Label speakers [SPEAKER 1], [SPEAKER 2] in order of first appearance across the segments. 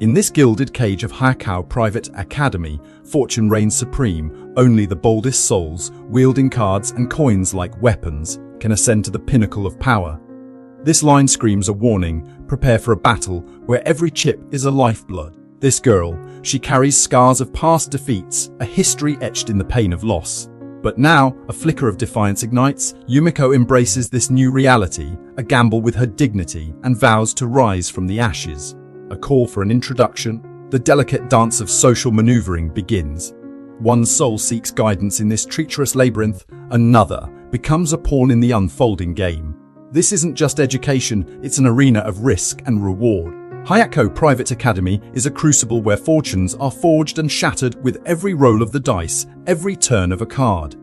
[SPEAKER 1] In this gilded cage of Hayakao Private Academy, fortune reigns supreme. Only the boldest souls, wielding cards and coins like weapons, can ascend to the pinnacle of power. This line screams a warning: prepare for a battle where every chip is a lifeblood. This girl, she carries scars of past defeats, a history etched in the pain of loss. But now, a flicker of defiance ignites. Yumiko embraces this new reality, a gamble with her dignity, and vows to rise from the ashes. A call for an introduction. The delicate dance of social maneuvering begins. One soul seeks guidance in this treacherous labyrinth, another becomes a pawn in the unfolding game. This isn't just education, it's an arena of risk and reward. Hayako Private Academy is a crucible where fortunes are forged and shattered with every roll of the dice, every turn of a card.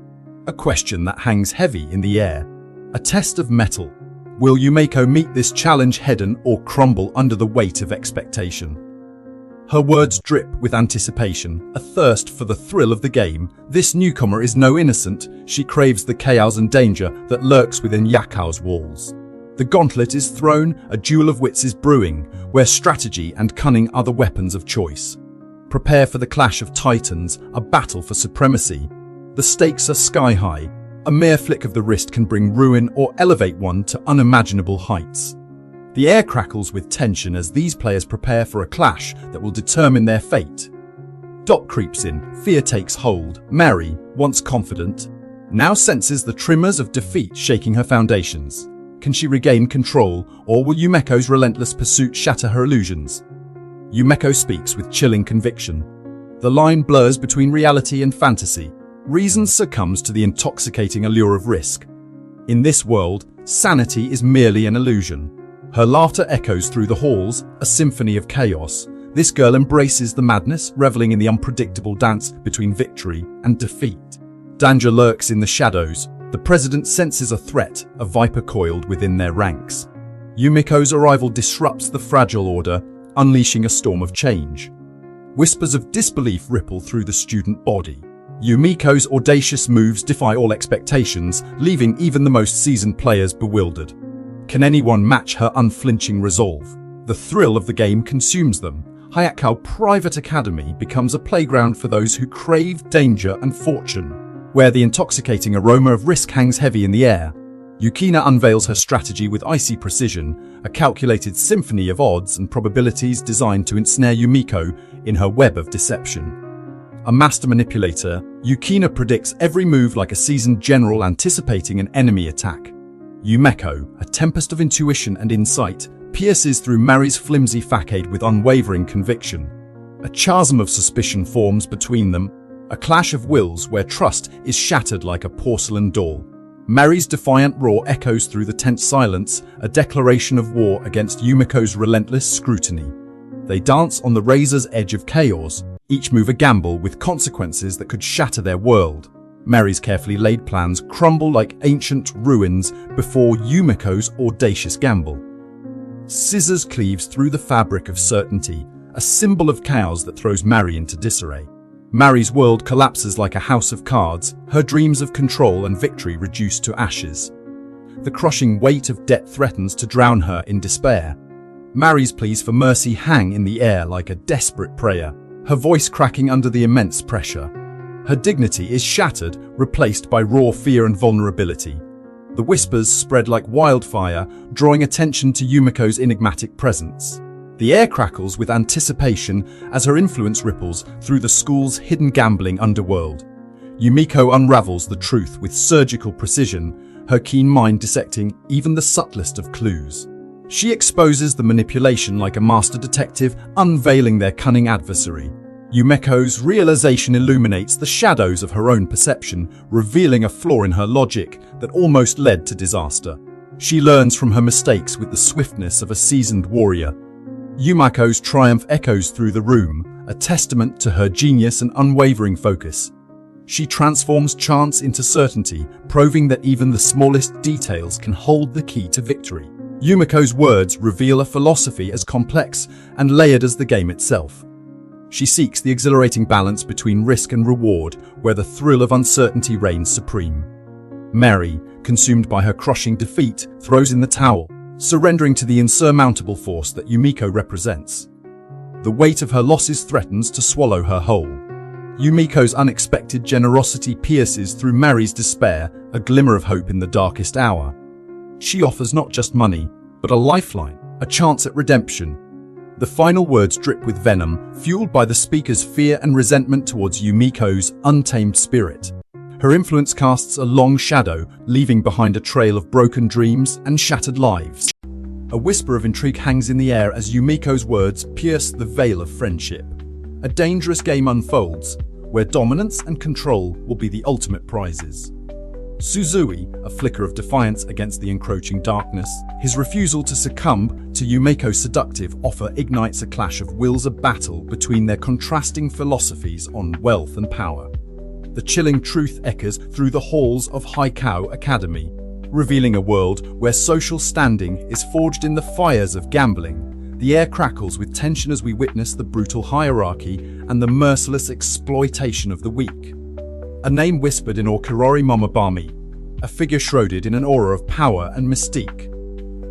[SPEAKER 1] A question that hangs heavy in the air. A test of mettle. Will Yumiko meet this challenge head-on or crumble under the weight of expectation? Her words drip with anticipation, a thirst for the thrill of the game. This newcomer is no innocent. She craves the chaos and danger that lurks within Yakao's walls. The gauntlet is thrown, a duel of wits is brewing, where strategy and cunning are the weapons of choice. Prepare for the clash of titans, a battle for supremacy. The stakes are sky high. A mere flick of the wrist can bring ruin or elevate one to unimaginable heights. The air crackles with tension as these players prepare for a clash that will determine their fate. Doubt creeps in, fear takes hold. Mary, once confident, now senses the tremors of defeat shaking her foundations. Can she regain control, or will Yumiko's relentless pursuit shatter her illusions? Yumiko speaks with chilling conviction. The line blurs between reality and fantasy. Reason succumbs to the intoxicating allure of risk. In this world, sanity is merely an illusion. Her laughter echoes through the halls, a symphony of chaos. This girl embraces the madness, reveling in the unpredictable dance between victory and defeat. Danger lurks in the shadows. The president senses a threat, a viper coiled within their ranks. Yumiko's arrival disrupts the fragile order, unleashing a storm of change. Whispers of disbelief ripple through the student body. Yumiko's audacious moves defy all expectations, leaving even the most seasoned players bewildered. Can anyone match her unflinching resolve? The thrill of the game consumes them. Hayakao Private Academy becomes a playground for those who crave danger and fortune, where the intoxicating aroma of risk hangs heavy in the air. Yukina unveils her strategy with icy precision, a calculated symphony of odds and probabilities designed to ensnare Yumiko in her web of deception. A master manipulator, Yukina predicts every move like a seasoned general anticipating an enemy attack. Yumiko, a tempest of intuition and insight, pierces through Mary's flimsy facade with unwavering conviction. A chasm of suspicion forms between them, a clash of wills where trust is shattered like a porcelain doll. Mary's defiant roar echoes through the tense silence, a declaration of war against Yumiko's relentless scrutiny. They dance on the razor's edge of chaos, each move a gamble with consequences that could shatter their world. Mary's carefully laid plans crumble like ancient ruins before Yumiko's audacious gamble. Scissors cleaves through the fabric of certainty, a symbol of chaos that throws Mary into disarray. Mary's world collapses like a house of cards, her dreams of control and victory reduced to ashes. The crushing weight of debt threatens to drown her in despair. Mary's pleas for mercy hang in the air like a desperate prayer, her voice cracking under the immense pressure. Her dignity is shattered, replaced by raw fear and vulnerability. The whispers spread like wildfire, drawing attention to Yumiko's enigmatic presence. The air crackles with anticipation as her influence ripples through the school's hidden gambling underworld. Yumiko unravels the truth with surgical precision, her keen mind dissecting even the subtlest of clues. She exposes the manipulation like a master detective, unveiling their cunning adversary. Yumiko's realization illuminates the shadows of her own perception, revealing a flaw in her logic that almost led to disaster. She learns from her mistakes with the swiftness of a seasoned warrior. Yumiko's triumph echoes through the room, a testament to her genius and unwavering focus. She transforms chance into certainty, proving that even the smallest details can hold the key to victory. Yumiko's words reveal a philosophy as complex and layered as the game itself. She seeks the exhilarating balance between risk and reward, where the thrill of uncertainty reigns supreme. Mary, consumed by her crushing defeat, throws in the towel, surrendering to the insurmountable force that Yumiko represents. The weight of her losses threatens to swallow her whole. Yumiko's unexpected generosity pierces through Mari's despair, a glimmer of hope in the darkest hour. She offers not just money, but a lifeline, a chance at redemption. The final words drip with venom, fueled by the speaker's fear and resentment towards Yumiko's untamed spirit. Her influence casts a long shadow, leaving behind a trail of broken dreams and shattered lives. A whisper of intrigue hangs in the air as Yumiko's words pierce the veil of friendship. A dangerous game unfolds, where dominance and control will be the ultimate prizes. Suzui, a flicker of defiance against the encroaching darkness, his refusal to succumb to Yumiko's seductive offer ignites a clash of wills, a battle between their contrasting philosophies on wealth and power. The chilling truth echoes through the halls of Haikao Academy, revealing a world where social standing is forged in the fires of gambling. The air crackles with tension as we witness the brutal hierarchy and the merciless exploitation of the weak. A name whispered in Okirori Momobami, a figure shrouded in an aura of power and mystique.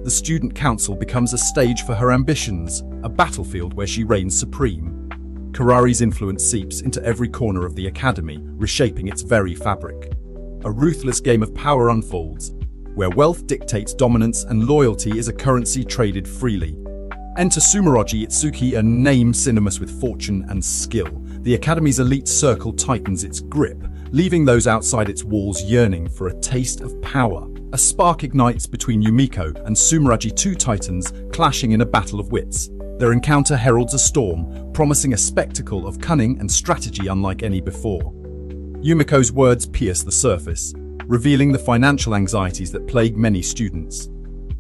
[SPEAKER 1] The student council becomes a stage for her ambitions, a battlefield where she reigns supreme. Karari's influence seeps into every corner of the academy, reshaping its very fabric. A ruthless game of power unfolds, where wealth dictates dominance and loyalty is a currency traded freely. Enter Sumeroji Itsuki, a name synonymous with fortune and skill. The academy's elite circle tightens its grip, leaving those outside its walls yearning for a taste of power. A spark ignites between Yumiko and Sumeroji, two titans clashing in a battle of wits. Their encounter heralds a storm, promising a spectacle of cunning and strategy unlike any before. Yumiko's words pierce the surface, revealing the financial anxieties that plague many students.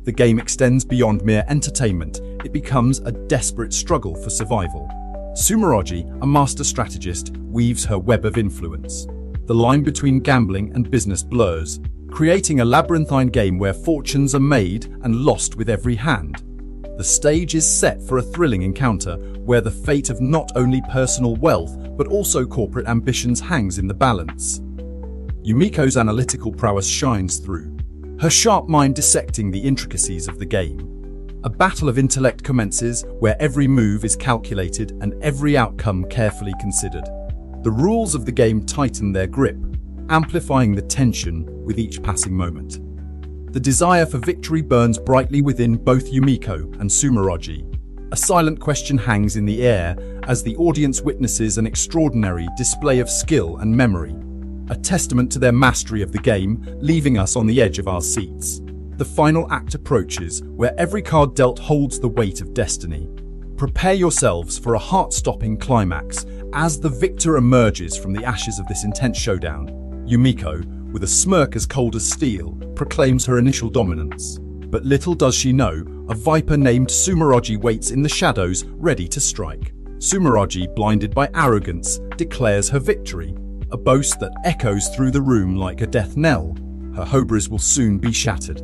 [SPEAKER 1] The game extends beyond mere entertainment. It becomes a desperate struggle for survival. Sumeroji, a master strategist, weaves her web of influence. The line between gambling and business blurs, creating a labyrinthine game where fortunes are made and lost with every hand. The stage is set for a thrilling encounter where the fate of not only personal wealth but also corporate ambitions hangs in the balance. Yumiko's analytical prowess shines through, her sharp mind dissecting the intricacies of the game. A battle of intellect commences where every move is calculated and every outcome carefully considered. The rules of the game tighten their grip, amplifying the tension with each passing moment. The desire for victory burns brightly within both Yumiko and Sumeroji. A silent question hangs in the air as the audience witnesses an extraordinary display of skill and memory, a testament to their mastery of the game, leaving us on the edge of our seats. The final act approaches, where every card dealt holds the weight of destiny. Prepare yourselves for a heart-stopping climax as the victor emerges from the ashes of this intense showdown. Yumiko, with a smirk as cold as steel, proclaims her initial dominance. But little does she know, a viper named Sumeroji waits in the shadows, ready to strike. Sumeroji, blinded by arrogance, declares her victory, a boast that echoes through the room like a death knell. Her hubris will soon be shattered.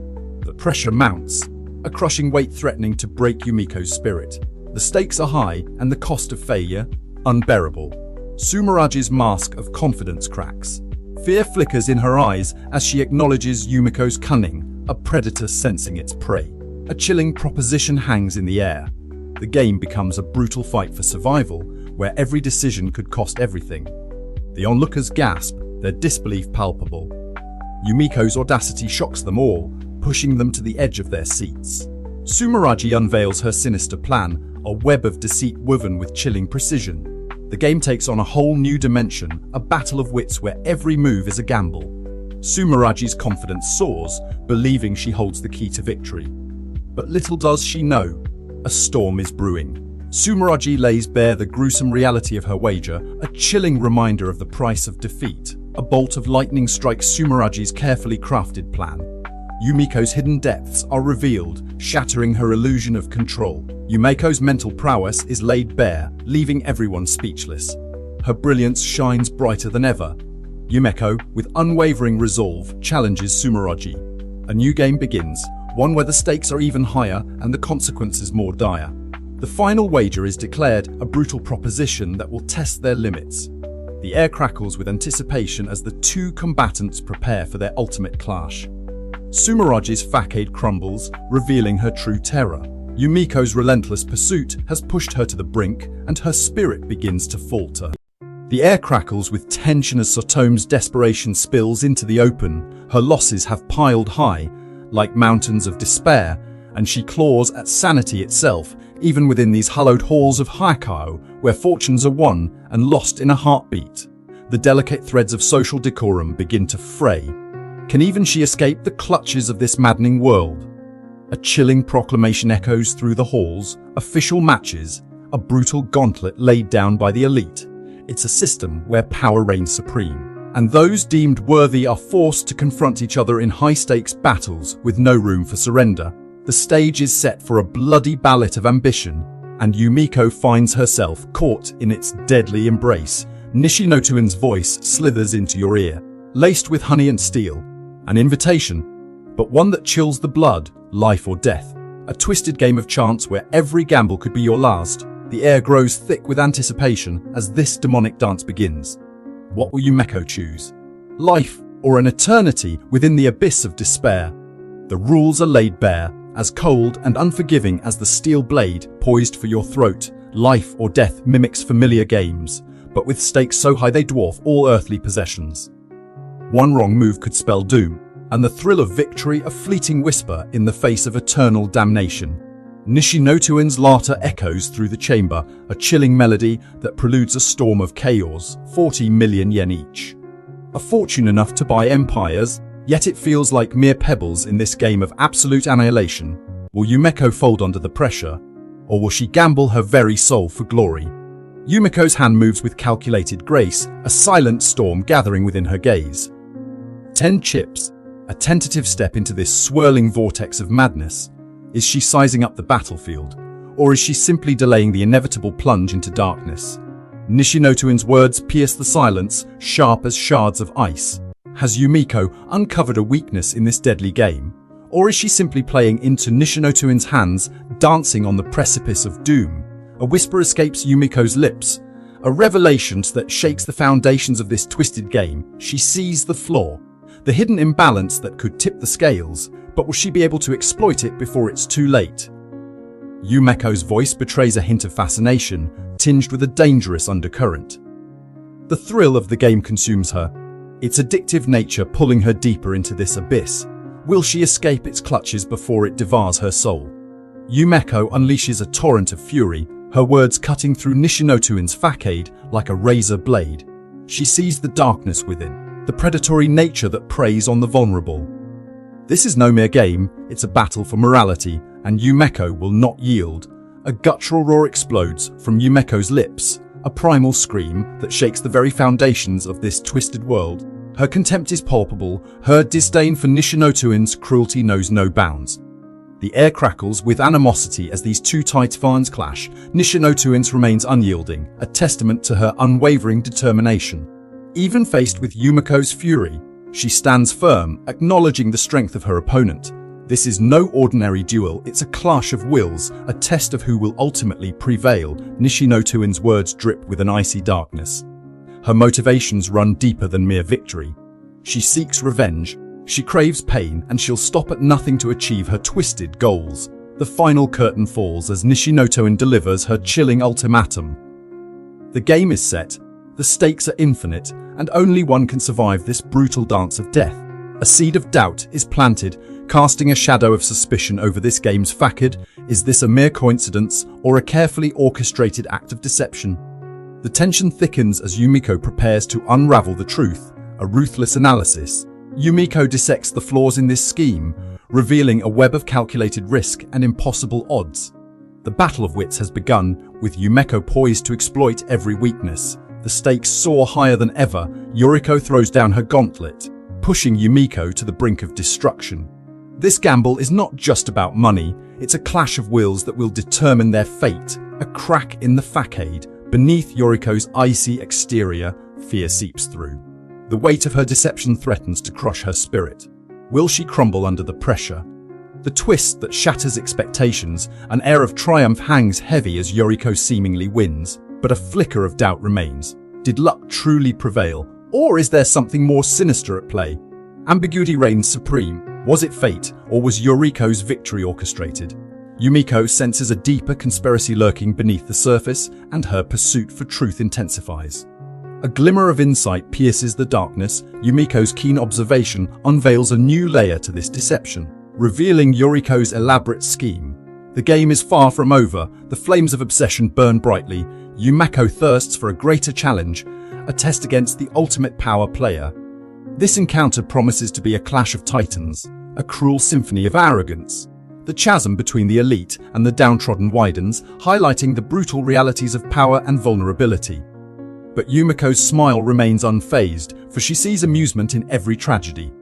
[SPEAKER 1] The pressure mounts, a crushing weight threatening to break Yumiko's spirit. The stakes are high and the cost of failure unbearable. Sumeroji's mask of confidence cracks. Fear flickers in her eyes as she acknowledges Yumiko's cunning, a predator sensing its prey. A chilling proposition hangs in the air. The game becomes a brutal fight for survival, where every decision could cost everything. The onlookers gasp, their disbelief palpable. Yumiko's audacity shocks them all, pushing them to the edge of their seats. Sumeroji unveils her sinister plan, a web of deceit woven with chilling precision. The game takes on a whole new dimension, a battle of wits where every move is a gamble. Sumeroji's confidence soars, believing she holds the key to victory. But little does she know, a storm is brewing. Sumeroji lays bare the gruesome reality of her wager, a chilling reminder of the price of defeat. A bolt of lightning strikes Sumeroji's carefully crafted plan. Yumiko's hidden depths are revealed, shattering her illusion of control. Yumiko's mental prowess is laid bare, leaving everyone speechless. Her brilliance shines brighter than ever. Yumiko, with unwavering resolve, challenges Sumeroji. A new game begins, one where the stakes are even higher and the consequences more dire. The final wager is declared, a brutal proposition that will test their limits. The air crackles with anticipation as the two combatants prepare for their ultimate clash. Sumeroji's facade crumbles, revealing her true terror. Yumiko's relentless pursuit has pushed her to the brink, and her spirit begins to falter. The air crackles with tension as Sotome's desperation spills into the open. Her losses have piled high, like mountains of despair, and she claws at sanity itself, even within these hallowed halls of Hayakao, where fortunes are won and lost in a heartbeat. The delicate threads of social decorum begin to fray. Can even she escape the clutches of this maddening world? A chilling proclamation echoes through the halls, official matches, a brutal gauntlet laid down by the elite. It's a system where power reigns supreme, and those deemed worthy are forced to confront each other in high-stakes battles with no room for surrender. The stage is set for a bloody ballot of ambition, and Yumiko finds herself caught in its deadly embrace. Nishinotuin's voice slithers into your ear, laced with honey and steel. An invitation, but one that chills the blood, life or death. A twisted game of chance where every gamble could be your last. The air grows thick with anticipation as this demonic dance begins. What will Yumiko choose? Life or an eternity within the abyss of despair? The rules are laid bare, as cold and unforgiving as the steel blade poised for your throat. Life or death mimics familiar games, but with stakes so high they dwarf all earthly possessions. One wrong move could spell doom, and the thrill of victory a fleeting whisper in the face of eternal damnation. Nishinotuin's laughter echoes through the chamber, a chilling melody that preludes a storm of chaos, 40 million yen each. A fortune enough to buy empires, yet it feels like mere pebbles in this game of absolute annihilation. Will Yumiko fold under the pressure, or will she gamble her very soul for glory? Yumiko's hand moves with calculated grace, a silent storm gathering within her gaze. 10 chips, a tentative step into this swirling vortex of madness. Is she sizing up the battlefield, or is she simply delaying the inevitable plunge into darkness? Nishinotuin's words pierce the silence, sharp as shards of ice. Has Yumiko uncovered a weakness in this deadly game, or is she simply playing into Nishinotuin's hands, dancing on the precipice of doom? A whisper escapes Yumiko's lips, a revelation that shakes the foundations of this twisted game. She sees the flaw, the hidden imbalance that could tip the scales, but will she be able to exploit it before it's too late? Yumiko's voice betrays a hint of fascination, tinged with a dangerous undercurrent. The thrill of the game consumes her, its addictive nature pulling her deeper into this abyss. Will she escape its clutches before it devours her soul? Yumiko unleashes a torrent of fury, her words cutting through Nishinotuin's facade like a razor blade. She sees the darkness within, the predatory nature that preys on the vulnerable. This is no mere game, it's a battle for morality, and Yumiko will not yield. A guttural roar explodes from Yumiko's lips, a primal scream that shakes the very foundations of this twisted world. Her contempt is palpable, her disdain for Nishinotuin's cruelty knows no bounds. The air crackles with animosity as these two titans clash. Nishinotuin's remains unyielding, a testament to her unwavering determination. Even faced with Yumiko's fury, she stands firm, acknowledging the strength of her opponent. This is no ordinary duel, it's a clash of wills, a test of who will ultimately prevail. Nishinotuin's words drip with an icy darkness. Her motivations run deeper than mere victory. She seeks revenge, she craves pain, and she'll stop at nothing to achieve her twisted goals. The final curtain falls as Nishinotuin delivers her chilling ultimatum. The game is set, the stakes are infinite, and only one can survive this brutal dance of death. A seed of doubt is planted, casting a shadow of suspicion over this game's facade. Is this a mere coincidence or a carefully orchestrated act of deception? The tension thickens as Yumiko prepares to unravel the truth, a ruthless analysis. Yumiko dissects the flaws in this scheme, revealing a web of calculated risk and impossible odds. The battle of wits has begun, with Yumiko poised to exploit every weakness. The stakes soar higher than ever. Yuriko throws down her gauntlet, pushing Yumiko to the brink of destruction. This gamble is not just about money, it's a clash of wills that will determine their fate. A crack in the facade, beneath Yuriko's icy exterior, fear seeps through. The weight of her deception threatens to crush her spirit. Will she crumble under the pressure? The twist that shatters expectations, an air of triumph hangs heavy as Yuriko seemingly wins. But a flicker of doubt remains. Did luck truly prevail, or is there something more sinister at play? Ambiguity reigns supreme. Was it fate, or was Yuriko's victory orchestrated? Yumiko senses a deeper conspiracy lurking beneath the surface, and her pursuit for truth intensifies. A glimmer of insight pierces the darkness. Yumiko's keen observation unveils a new layer to this deception, revealing Yoriko's elaborate scheme. The game is far from over. The flames of obsession burn brightly. Yumiko thirsts for a greater challenge, a test against the ultimate power player. This encounter promises to be a clash of titans, a cruel symphony of arrogance. The chasm between the elite and the downtrodden widens, highlighting the brutal realities of power and vulnerability. But Yumiko's smile remains unfazed, for she sees amusement in every tragedy.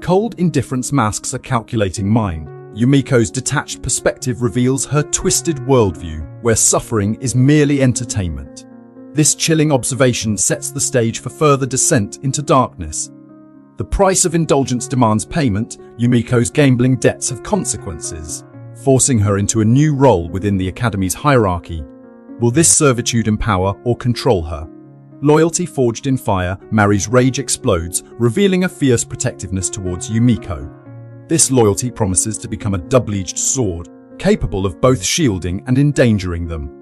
[SPEAKER 1] Cold indifference masks a calculating mind. Yumiko's detached perspective reveals her twisted worldview, where suffering is merely entertainment. This chilling observation sets the stage for further descent into darkness. The price of indulgence demands payment. Yumiko's gambling debts have consequences, forcing her into a new role within the Academy's hierarchy. Will this servitude empower or control her? Loyalty forged in fire, Mari's rage explodes, revealing a fierce protectiveness towards Yumiko. This loyalty promises to become a double-edged sword, capable of both shielding and endangering them.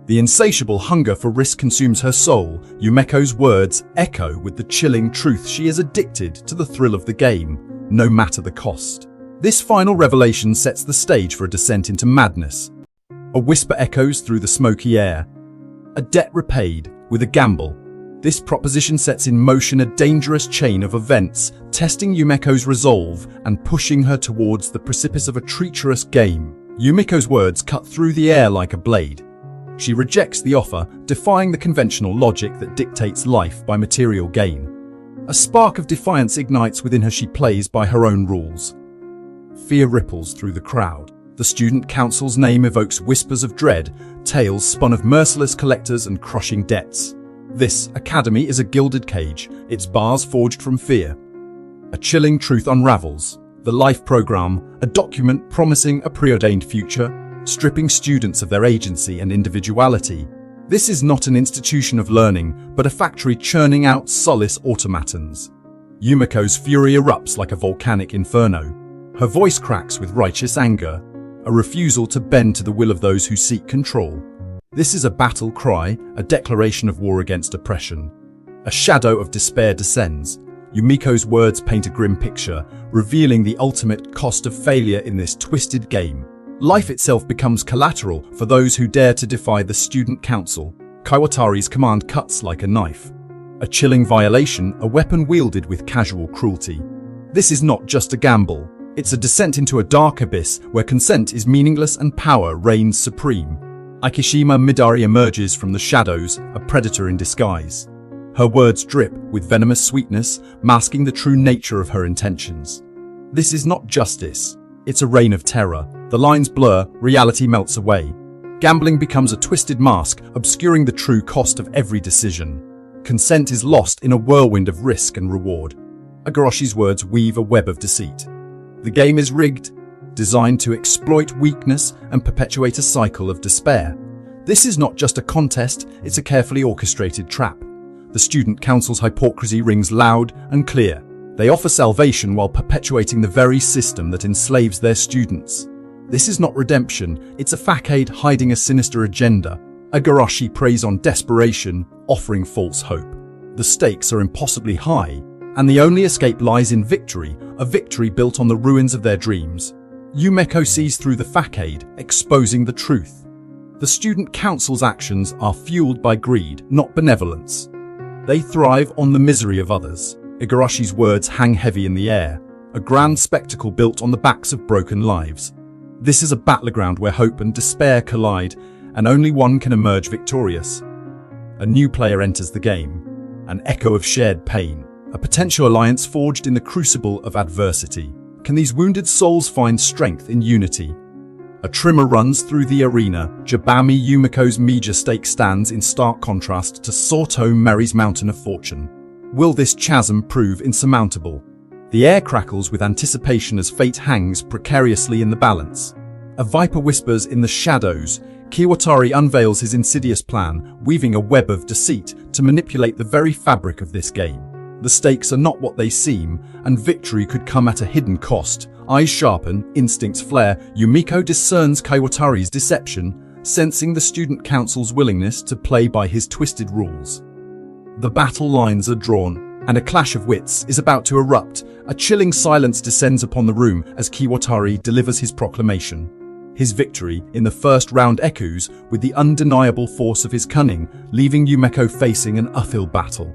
[SPEAKER 1] The insatiable hunger for risk consumes her soul. Yumiko's words echo with the chilling truth: she is addicted to the thrill of the game, no matter the cost. This final revelation sets the stage for a descent into madness. A whisper echoes through the smoky air. A debt repaid with a gamble. This proposition sets in motion a dangerous chain of events, testing Yumiko's resolve and pushing her towards the precipice of a treacherous game. Yumiko's words cut through the air like a blade. She rejects the offer, defying the conventional logic that dictates life by material gain. A spark of defiance ignites within her. She plays by her own rules. Fear ripples through the crowd. The student council's name evokes whispers of dread, tales spun of merciless collectors and crushing debts. This academy is a gilded cage, its bars forged from fear. A chilling truth unravels. The life program, a document promising a preordained future, stripping students of their agency and individuality. This is not an institution of learning, but a factory churning out soulless automatons. Yumiko's fury erupts like a volcanic inferno. Her voice cracks with righteous anger, a refusal to bend to the will of those who seek control. This is a battle cry, a declaration of war against oppression. A shadow of despair descends. Yumiko's words paint a grim picture, revealing the ultimate cost of failure in this twisted game. Life itself becomes collateral for those who dare to defy the student council. Kaiwatari's command cuts like a knife. A chilling violation, a weapon wielded with casual cruelty. This is not just a gamble. It's a descent into a dark abyss where consent is meaningless and power reigns supreme. Akishima Midari emerges from the shadows, a predator in disguise. Her words drip with venomous sweetness, masking the true nature of her intentions. This is not justice. It's a reign of terror. The lines blur, reality melts away. Gambling becomes a twisted mask, obscuring the true cost of every decision. Consent is lost in a whirlwind of risk and reward. Agaroshi's words weave a web of deceit. The game is rigged, designed to exploit weakness and perpetuate a cycle of despair. This is not just a contest, it's a carefully orchestrated trap. The student council's hypocrisy rings loud and clear. They offer salvation while perpetuating the very system that enslaves their students. This is not redemption, it's a facade hiding a sinister agenda. Agarashi preys on desperation, offering false hope. The stakes are impossibly high, and the only escape lies in victory, a victory built on the ruins of their dreams. Yumiko sees through the facade, exposing the truth. The student council's actions are fueled by greed, not benevolence. They thrive on the misery of others. Igarashi's words hang heavy in the air, a grand spectacle built on the backs of broken lives. This is a battleground where hope and despair collide, and only one can emerge victorious. A new player enters the game, an echo of shared pain, a potential alliance forged in the crucible of adversity. Can these wounded souls find strength in unity? A tremor runs through the arena. Jabami Yumiko's major stake stands in stark contrast to Sato Mari's mountain of fortune. Will this chasm prove insurmountable? The air crackles with anticipation as fate hangs precariously in the balance. A viper whispers in the shadows. Kiwatari unveils his insidious plan, weaving a web of deceit to manipulate the very fabric of this game. The stakes are not what they seem, and victory could come at a hidden cost, Eyes sharpen, instincts flare, Yumiko discerns Kaiwatari's deception, sensing the student council's willingness to play by his twisted rules. The battle lines are drawn, and a clash of wits is about to erupt. A chilling silence descends upon the room as Kaiwatari delivers his proclamation. His victory in the first round echoes with the undeniable force of his cunning, leaving Yumiko facing an uphill battle.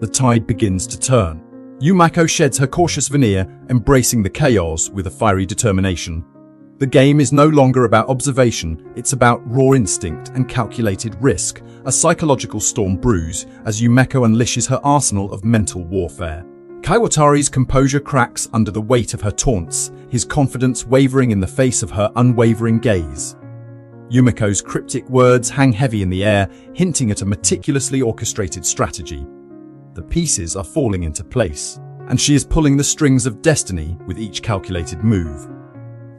[SPEAKER 1] The tide begins to turn. Yumiko sheds her cautious veneer, embracing the chaos with a fiery determination. The game is no longer about observation, it's about raw instinct and calculated risk. A psychological storm brews as Yumiko unleashes her arsenal of mental warfare. Kaiwatari's composure cracks under the weight of her taunts, his confidence wavering in the face of her unwavering gaze. Yumiko's cryptic words hang heavy in the air, hinting at a meticulously orchestrated strategy. The pieces are falling into place, and she is pulling the strings of destiny with each calculated move.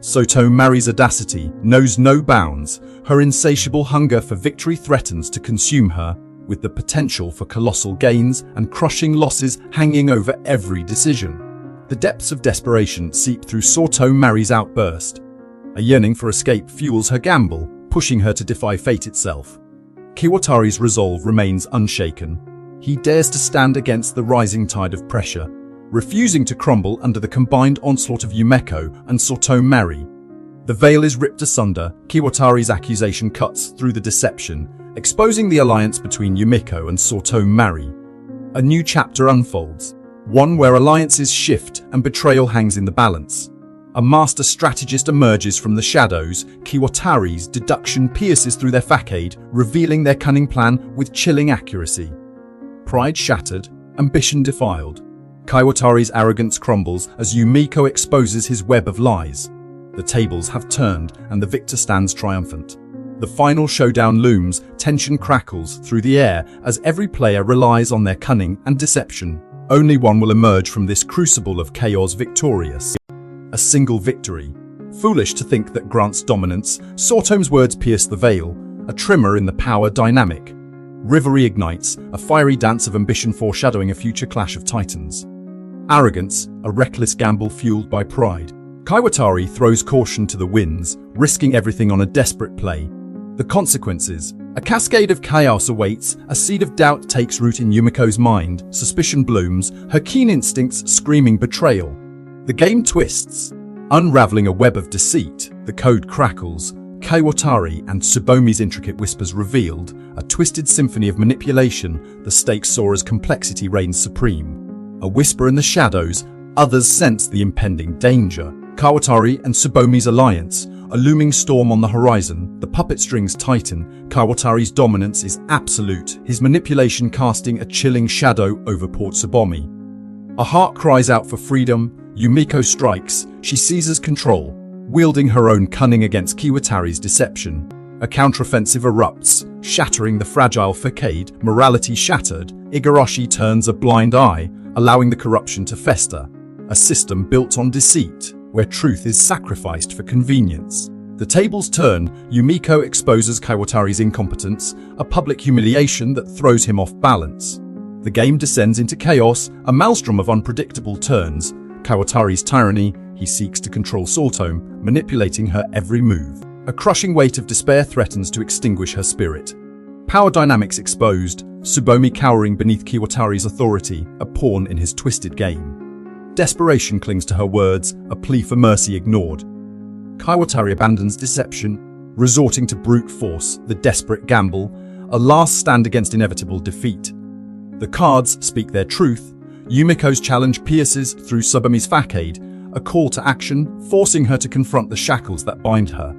[SPEAKER 1] Sotomari's audacity knows no bounds. Her insatiable hunger for victory threatens to consume her, with the potential for colossal gains and crushing losses hanging over every decision. The depths of desperation seep through Sotomari's outburst. A yearning for escape fuels her gamble, pushing her to defy fate itself. Kaiwatari's resolve remains unshaken. He dares to stand against the rising tide of pressure, refusing to crumble under the combined onslaught of Yumiko and Sotomari. The veil is ripped asunder. Kaiwatari's accusation cuts through the deception, exposing the alliance between Yumiko and Sotomari. A new chapter unfolds, one where alliances shift and betrayal hangs in the balance. A master strategist emerges from the shadows. Kaiwatari's deduction pierces through their facade, revealing their cunning plan with chilling accuracy. Pride shattered, ambition defiled. Kaiwatari's arrogance crumbles as Yumiko exposes his web of lies. The tables have turned, and the victor stands triumphant. The final showdown looms, tension crackles through the air as every player relies on their cunning and deception. Only one will emerge from this crucible of chaos victorious. A single victory. Foolish to think that grants dominance, Sotom's words pierce the veil, a tremor in the power dynamic. Rivalry ignites, a fiery dance of ambition foreshadowing a future clash of titans. Arrogance, a reckless gamble fueled by pride. Kaiwatari throws caution to the winds, risking everything on a desperate play. The consequences. A cascade of chaos awaits, a seed of doubt takes root in Yumiko's mind, suspicion blooms, her keen instincts screaming betrayal. The game twists. Unraveling a web of deceit, the code crackles. Kaiwatari and Tsubomi's intricate whispers revealed, a twisted symphony of manipulation. The stakes soar as complexity reigns supreme. A whisper in the shadows, others sense the impending danger. Kaiwatari and Tsubomi's alliance, a looming storm on the horizon. The puppet strings tighten. Kaiwatari's dominance is absolute, his manipulation casting a chilling shadow over Port Tsubomi. A heart cries out for freedom. Yumiko strikes. She seizes control, wielding her own cunning against Kaiwatari's deception. A counteroffensive erupts, shattering the fragile facade. Morality shattered, Igarashi turns a blind eye, allowing the corruption to fester. A system built on deceit, where truth is sacrificed for convenience. The tables turn. Yumiko exposes Kaiwatari's incompetence, a public humiliation that throws him off balance. The game descends into chaos, a maelstrom of unpredictable turns. Kaiwatari's tyranny, he seeks to control Sotom, manipulating her every move. A crushing weight of despair threatens to extinguish her spirit. Power dynamics exposed, Tsubomi cowering beneath Kaiwatari's authority, a pawn in his twisted game. Desperation clings to her words, a plea for mercy ignored. Kaiwatari abandons deception, resorting to brute force, the desperate gamble, a last stand against inevitable defeat. The cards speak their truth. Yumiko's challenge pierces through Tsubomi's facade, a call to action, forcing her to confront the shackles that bind her.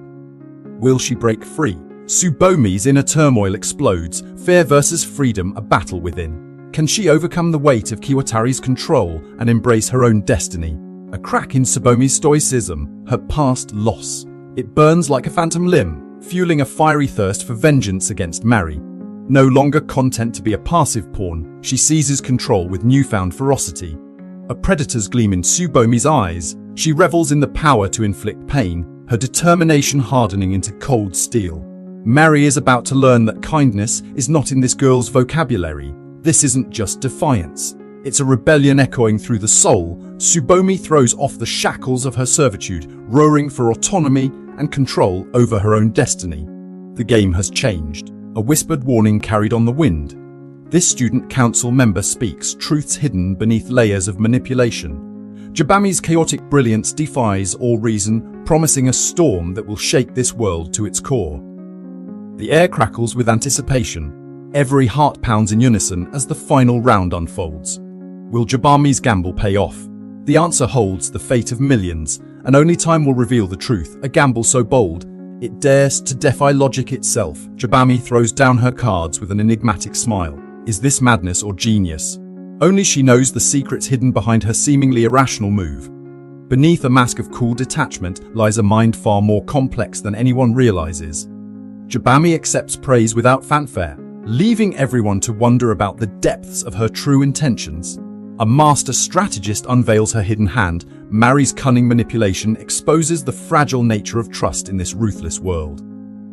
[SPEAKER 1] Will she break free? Tsubomi's inner turmoil explodes, fear versus freedom, a battle within. Can she overcome the weight of Kaiwatari's control and embrace her own destiny? A crack in Tsubomi's stoicism, her past loss. It burns like a phantom limb, fueling a fiery thirst for vengeance against Mari. No longer content to be a passive pawn, she seizes control with newfound ferocity. A predator's gleam in Tsubomi's eyes, she revels in the power to inflict pain, her determination hardening into cold steel. Mari is about to learn that kindness is not in this girl's vocabulary. This isn't just defiance. It's a rebellion echoing through the soul. Tsubomi throws off the shackles of her servitude, roaring for autonomy and control over her own destiny. The game has changed. A whispered warning carried on the wind. This student council member speaks truths hidden beneath layers of manipulation. Jabami's chaotic brilliance defies all reason, promising a storm that will shake this world to its core. The air crackles with anticipation. Every heart pounds in unison as the final round unfolds. Will Jabami's gamble pay off? The answer holds the fate of millions, and only time will reveal the truth. A gamble so bold, it dares to defy logic itself. Jabami throws down her cards with an enigmatic smile. Is this madness or genius? Only she knows the secrets hidden behind her seemingly irrational move. Beneath a mask of cool detachment lies a mind far more complex than anyone realizes. Jabami accepts praise without fanfare, leaving everyone to wonder about the depths of her true intentions. A master strategist unveils her hidden hand. Mari's cunning manipulation exposes the fragile nature of trust in this ruthless world.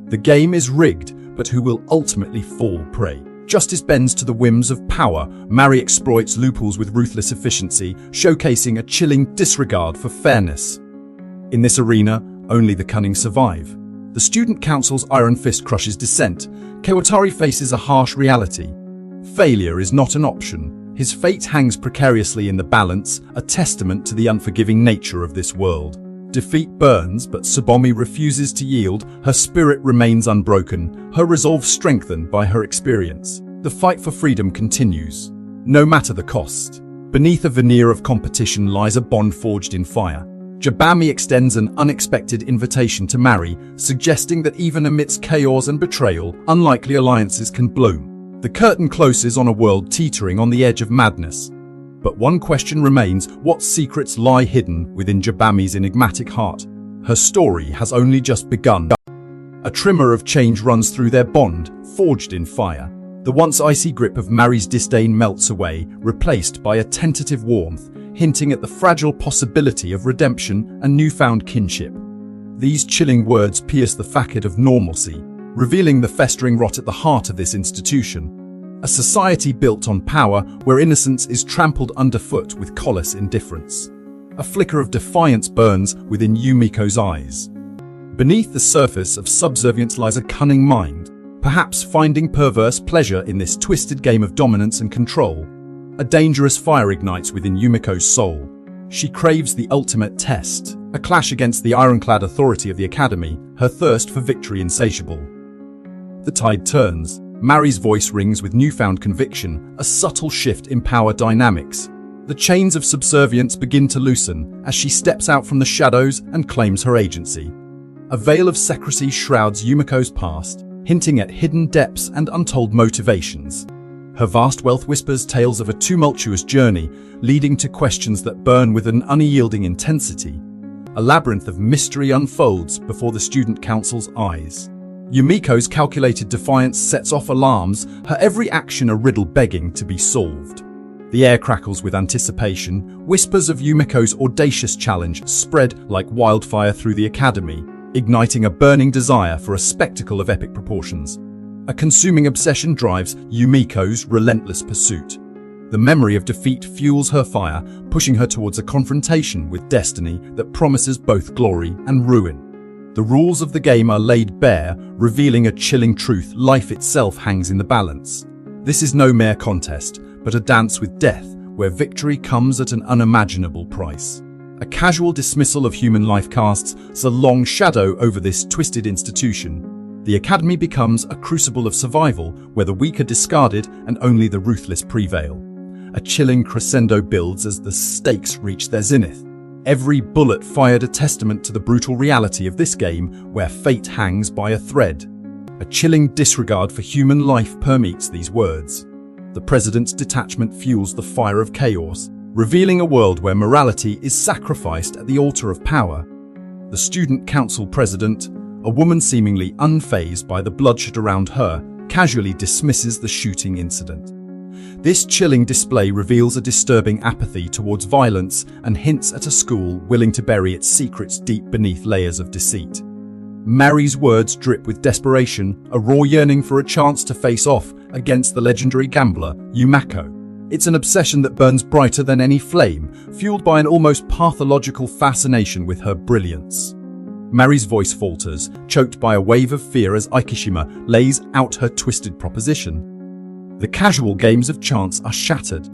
[SPEAKER 1] The game is rigged, but who will ultimately fall prey? Justice bends to the whims of power. Mari exploits loopholes with ruthless efficiency, showcasing a chilling disregard for fairness. In this arena, only the cunning survive. The student council's iron fist crushes dissent. Kawatari faces a harsh reality. Failure is not an option. His fate hangs precariously in the balance, a testament to the unforgiving nature of this world. Defeat burns, but Tsubomi refuses to yield. Her spirit remains unbroken, her resolve strengthened by her experience. The fight for freedom continues, no matter the cost. Beneath a veneer of competition lies a bond forged in fire. Jabami extends an unexpected invitation to Mari, suggesting that even amidst chaos and betrayal, unlikely alliances can bloom. The curtain closes on a world teetering on the edge of madness. But one question remains: what secrets lie hidden within Jabami's enigmatic heart? Her story has only just begun. A tremor of change runs through their bond, forged in fire. The once icy grip of Mari's disdain melts away, replaced by a tentative warmth, hinting at the fragile possibility of redemption and newfound kinship. These chilling words pierce the facade of normalcy, revealing the festering rot at the heart of this institution. A society built on power where innocence is trampled underfoot with callous indifference. A flicker of defiance burns within Yumiko's eyes. Beneath the surface of subservience lies a cunning mind, perhaps finding perverse pleasure in this twisted game of dominance and control. A dangerous fire ignites within Yumiko's soul. She craves the ultimate test, a clash against the ironclad authority of the academy, her thirst for victory insatiable. The tide turns. Mari's voice rings with newfound conviction, a subtle shift in power dynamics. The chains of subservience begin to loosen as she steps out from the shadows and claims her agency. A veil of secrecy shrouds Yumiko's past, hinting at hidden depths and untold motivations. Her vast wealth whispers tales of a tumultuous journey, leading to questions that burn with an unyielding intensity. A labyrinth of mystery unfolds before the student council's eyes. Yumiko's calculated defiance sets off alarms, her every action a riddle begging to be solved. The air crackles with anticipation. Whispers of Yumiko's audacious challenge spread like wildfire through the academy, igniting a burning desire for a spectacle of epic proportions. A consuming obsession drives Yumiko's relentless pursuit. The memory of defeat fuels her fire, pushing her towards a confrontation with destiny that promises both glory and ruin. The rules of the game are laid bare, revealing a chilling truth: life itself hangs in the balance. This is no mere contest, but a dance with death, where victory comes at an unimaginable price. A casual dismissal of human life casts a long shadow over this twisted institution. The academy becomes a crucible of survival, where the weak are discarded and only the ruthless prevail. A chilling crescendo builds as the stakes reach their zenith. Every bullet fired a testament to the brutal reality of this game, where fate hangs by a thread. A chilling disregard for human life permeates these words. The president's detachment fuels the fire of chaos, revealing a world where morality is sacrificed at the altar of power. The student council president, a woman seemingly unfazed by the bloodshed around her, casually dismisses the shooting incident. This chilling display reveals a disturbing apathy towards violence and hints at a school willing to bury its secrets deep beneath layers of deceit. Mari's words drip with desperation, a raw yearning for a chance to face off against the legendary gambler, Yumiko. It's an obsession that burns brighter than any flame, fueled by an almost pathological fascination with her brilliance. Mari's voice falters, choked by a wave of fear as Aikishima lays out her twisted proposition. The casual games of chance are shattered,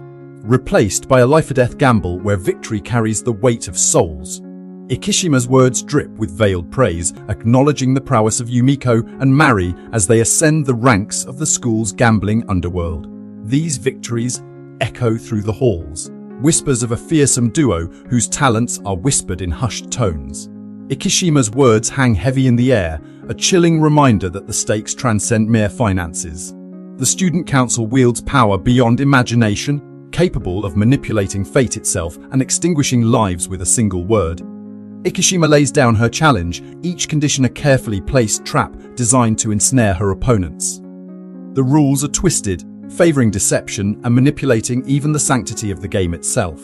[SPEAKER 1] replaced by a life-or-death gamble where victory carries the weight of souls. Ikishima's words drip with veiled praise, acknowledging the prowess of Yumiko and Mari as they ascend the ranks of the school's gambling underworld. These victories echo through the halls, whispers of a fearsome duo whose talents are whispered in hushed tones. Ikishima's words hang heavy in the air, a chilling reminder that the stakes transcend mere finances. The student council wields power beyond imagination, capable of manipulating fate itself and extinguishing lives with a single word. Ikishima lays down her challenge, each condition a carefully placed trap designed to ensnare her opponents. The rules are twisted, favoring deception and manipulating even the sanctity of the game itself.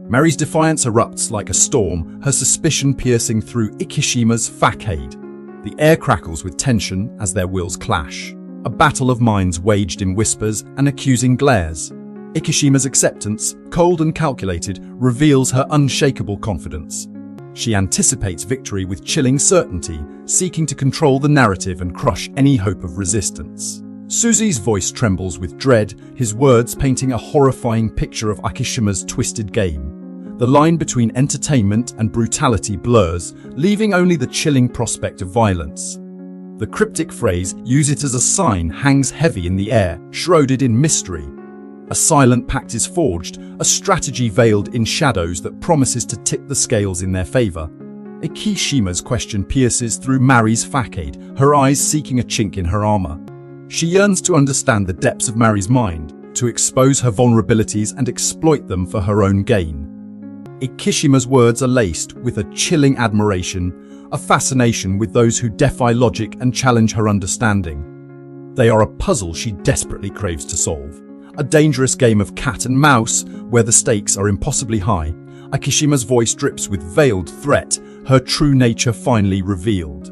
[SPEAKER 1] Mari's defiance erupts like a storm, her suspicion piercing through Ikishima's facade. The air crackles with tension as their wills clash, a battle of minds waged in whispers and accusing glares. Ikishima's acceptance, cold and calculated, reveals her unshakable confidence. She anticipates victory with chilling certainty, seeking to control the narrative and crush any hope of resistance. Suzu's voice trembles with dread, his words painting a horrifying picture of Akishima's twisted game. The line between entertainment and brutality blurs, leaving only the chilling prospect of violence. The cryptic phrase, "use it as a sign," hangs heavy in the air, shrouded in mystery. A silent pact is forged, a strategy veiled in shadows that promises to tip the scales in their favor. Ikishima's question pierces through Mari's facade, her eyes seeking a chink in her armor. She yearns to understand the depths of Mari's mind, to expose her vulnerabilities and exploit them for her own gain. Ikishima's words are laced with a chilling admiration, a fascination with those who defy logic and challenge her understanding. They are a puzzle she desperately craves to solve, a dangerous game of cat and mouse where the stakes are impossibly high. Ikishima's voice drips with veiled threat, her true nature finally revealed.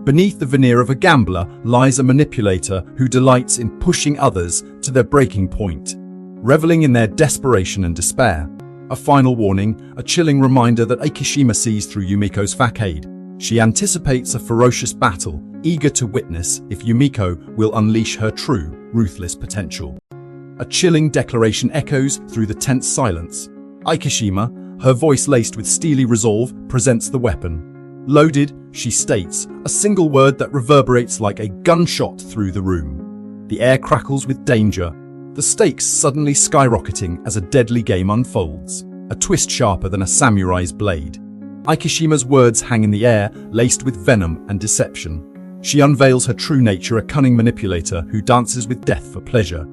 [SPEAKER 1] Beneath the veneer of a gambler lies a manipulator who delights in pushing others to their breaking point, reveling in their desperation and despair. A final warning, a chilling reminder that Ikishima sees through Yumiko's facade. She anticipates a ferocious battle, eager to witness if Yumiko will unleash her true, ruthless potential. A chilling declaration echoes through the tense silence. Ikishima, her voice laced with steely resolve, presents the weapon. Loaded, she states, a single word that reverberates like a gunshot through the room. The air crackles with danger, the stakes suddenly skyrocketing as a deadly game unfolds, a twist sharper than a samurai's blade. Ikishima's words hang in the air, laced with venom and deception. She unveils her true nature, a cunning manipulator who dances with death for pleasure.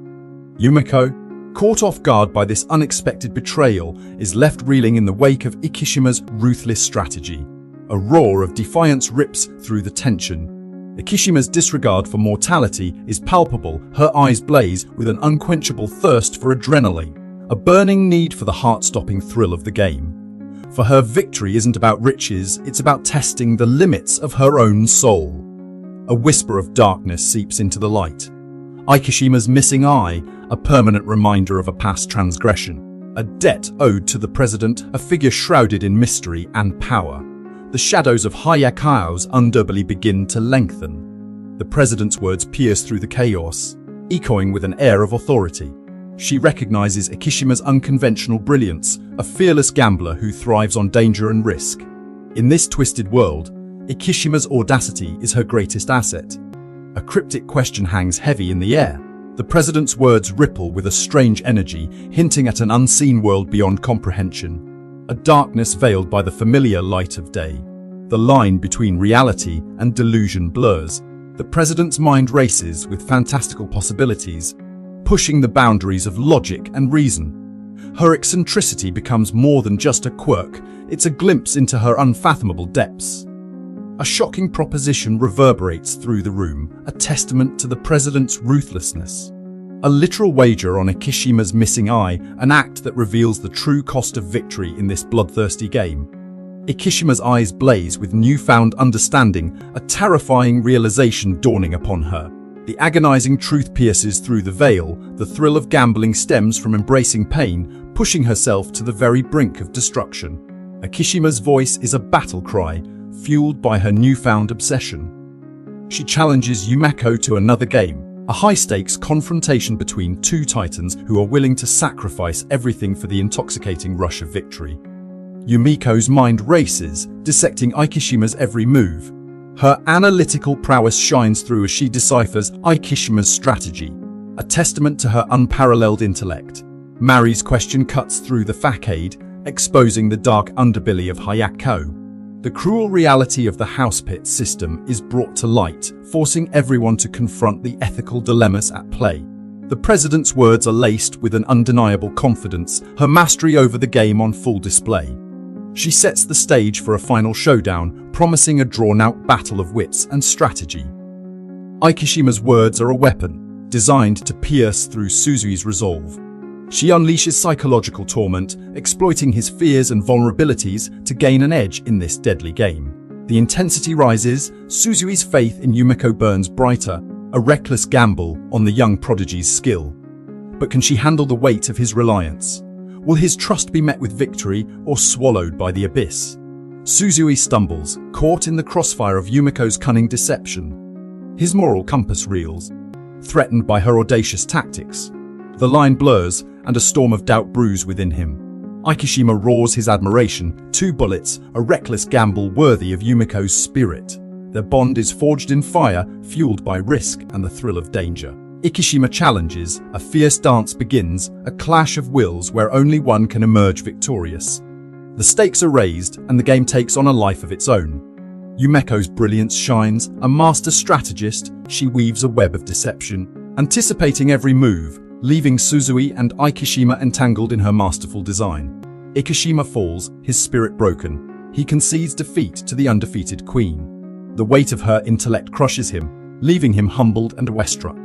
[SPEAKER 1] Yumiko, caught off guard by this unexpected betrayal, is left reeling in the wake of Ikishima's ruthless strategy. A roar of defiance rips through the tension. Ikishima's disregard for mortality is palpable, her eyes blaze with an unquenchable thirst for adrenaline, a burning need for the heart-stopping thrill of the game. For her, victory isn't about riches, it's about testing the limits of her own soul. A whisper of darkness seeps into the light. Ikishima's missing eye, a permanent reminder of a past transgression. A debt owed to the president, a figure shrouded in mystery and power. The shadows of Hayakao's underbelly begin to lengthen. The president's words pierce through the chaos, echoing with an air of authority. She recognizes Ikishima's unconventional brilliance, a fearless gambler who thrives on danger and risk. In this twisted world, Ikishima's audacity is her greatest asset. A cryptic question hangs heavy in the air. The president's words ripple with a strange energy, hinting at an unseen world beyond comprehension. A darkness veiled by the familiar light of day. The line between reality and delusion blurs. The president's mind races with fantastical possibilities, pushing the boundaries of logic and reason. Her eccentricity becomes more than just a quirk, it's a glimpse into her unfathomable depths. A shocking proposition reverberates through the room, a testament to the president's ruthlessness. A literal wager on Ikishima's missing eye, an act that reveals the true cost of victory in this bloodthirsty game. Ikishima's eyes blaze with newfound understanding, a terrifying realization dawning upon her. The agonizing truth pierces through the veil. The thrill of gambling stems from embracing pain, pushing herself to the very brink of destruction. Akishima's voice is a battle cry, fueled by her newfound obsession. She challenges Yumeko to another game, a high-stakes confrontation between two titans who are willing to sacrifice everything for the intoxicating rush of victory. Yumiko's mind races, dissecting Akishima's every move. Her analytical prowess shines through as she deciphers Akishima's strategy, a testament to her unparalleled intellect. Mari's question cuts through the facade, exposing the dark underbelly of Hayako. The cruel reality of the house pit system is brought to light, forcing everyone to confront the ethical dilemmas at play. The president's words are laced with an undeniable confidence, her mastery over the game on full display. She sets the stage for a final showdown, promising a drawn-out battle of wits and strategy. Akishima's words are a weapon, designed to pierce through Suzui's resolve. She unleashes psychological torment, exploiting his fears and vulnerabilities to gain an edge in this deadly game. The intensity rises, Suzui's faith in Yumeko burns brighter, a reckless gamble on the young prodigy's skill. But can she handle the weight of his reliance? Will his trust be met with victory or swallowed by the abyss? Suzui stumbles, caught in the crossfire of Yumeko's cunning deception. His moral compass reels, threatened by her audacious tactics. The line blurs, and a storm of doubt brews within him. Akishima roars his admiration, 2 bullets, a reckless gamble worthy of Yumeko's spirit. Their bond is forged in fire, fueled by risk and the thrill of danger. Akishima challenges, a fierce dance begins, a clash of wills where only one can emerge victorious. The stakes are raised, and the game takes on a life of its own. Yumeko's brilliance shines, a master strategist, she weaves a web of deception, anticipating every move, leaving Suzui and Akishima entangled in her masterful design. Akishima falls, his spirit broken. He concedes defeat to the undefeated queen. The weight of her intellect crushes him, leaving him humbled and awestruck.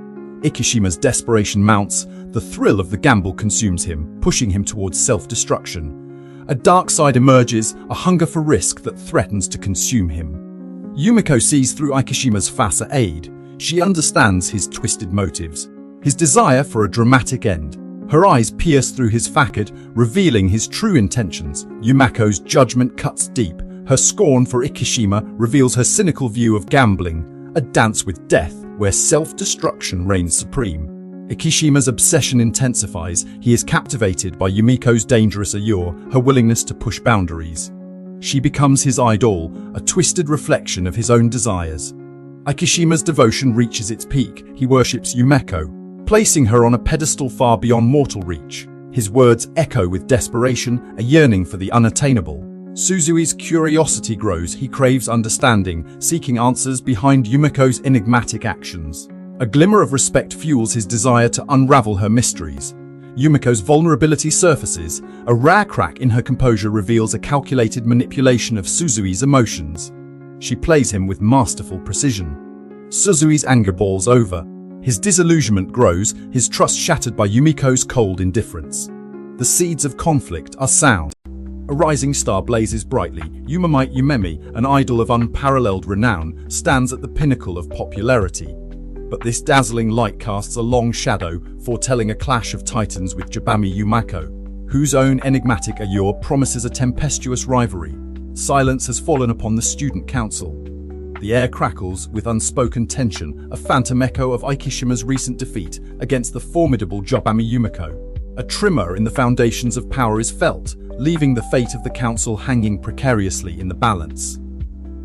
[SPEAKER 1] Akishima's desperation mounts, the thrill of the gamble consumes him, pushing him towards self-destruction. A dark side emerges, a hunger for risk that threatens to consume him. Yumeko sees through Akishima's facade. She understands his twisted motives, his desire for a dramatic end. Her eyes pierce through his facade, revealing his true intentions. Yumeko's judgment cuts deep. Her scorn for Akishima reveals her cynical view of gambling, a dance with death where self-destruction reigns supreme. Akishima's obsession intensifies. He is captivated by Yumiko's dangerous allure, her willingness to push boundaries. She becomes his idol, a twisted reflection of his own desires. Akishima's devotion reaches its peak. He worships Yumeko, placing her on a pedestal far beyond mortal reach. His words echo with desperation, a yearning for the unattainable. Suzui's curiosity grows. He craves understanding, seeking answers behind Yumeko's enigmatic actions. A glimmer of respect fuels his desire to unravel her mysteries. Yumeko's vulnerability surfaces. A rare crack in her composure reveals a calculated manipulation of Suzui's emotions. She plays him with masterful precision. Suzui's anger boils over. His disillusionment grows, his trust shattered by Yumiko's cold indifference. The seeds of conflict are sown. A rising star blazes brightly. Yumemi, an idol of unparalleled renown, stands at the pinnacle of popularity. But this dazzling light casts a long shadow, foretelling a clash of titans with Jabami Yumeko, whose own enigmatic allure promises a tempestuous rivalry. Silence has fallen upon the student council. The air crackles with unspoken tension, a phantom echo of Akishima's recent defeat against the formidable Jabami Yumeko. A tremor in the foundations of power is felt, leaving the fate of the council hanging precariously in the balance.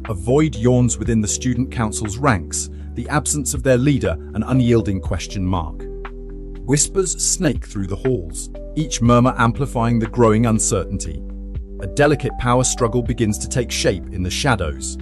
[SPEAKER 1] A void yawns within the student council's ranks, the absence of their leader an unyielding question mark. Whispers snake through the halls, each murmur amplifying the growing uncertainty. A delicate power struggle begins to take shape in the shadows.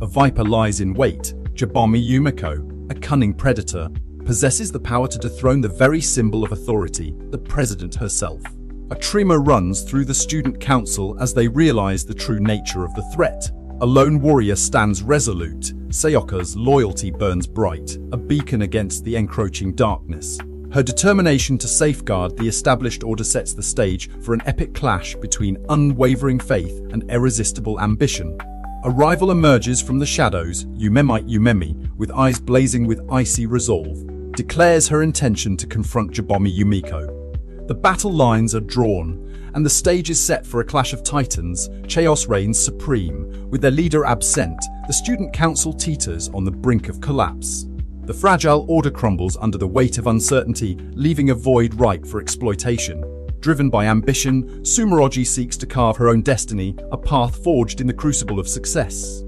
[SPEAKER 1] A viper lies in wait. Jabami Yumeko, a cunning predator, possesses the power to dethrone the very symbol of authority, the president herself. A tremor runs through the student council as they realize the true nature of the threat. A lone warrior stands resolute. Sayoka's loyalty burns bright, a beacon against the encroaching darkness. Her determination to safeguard the established order sets the stage for an epic clash between unwavering faith and irresistible ambition. A rival emerges from the shadows. Yumemi, with eyes blazing with icy resolve, declares her intention to confront Jibomi Yumiko. The battle lines are drawn, and the stage is set for a clash of titans. Chaos reigns supreme. With their leader absent, the student council teeters on the brink of collapse. The fragile order crumbles under the weight of uncertainty, leaving a void ripe for exploitation. Driven by ambition, Sumeroji seeks to carve her own destiny, a path forged in the crucible of success.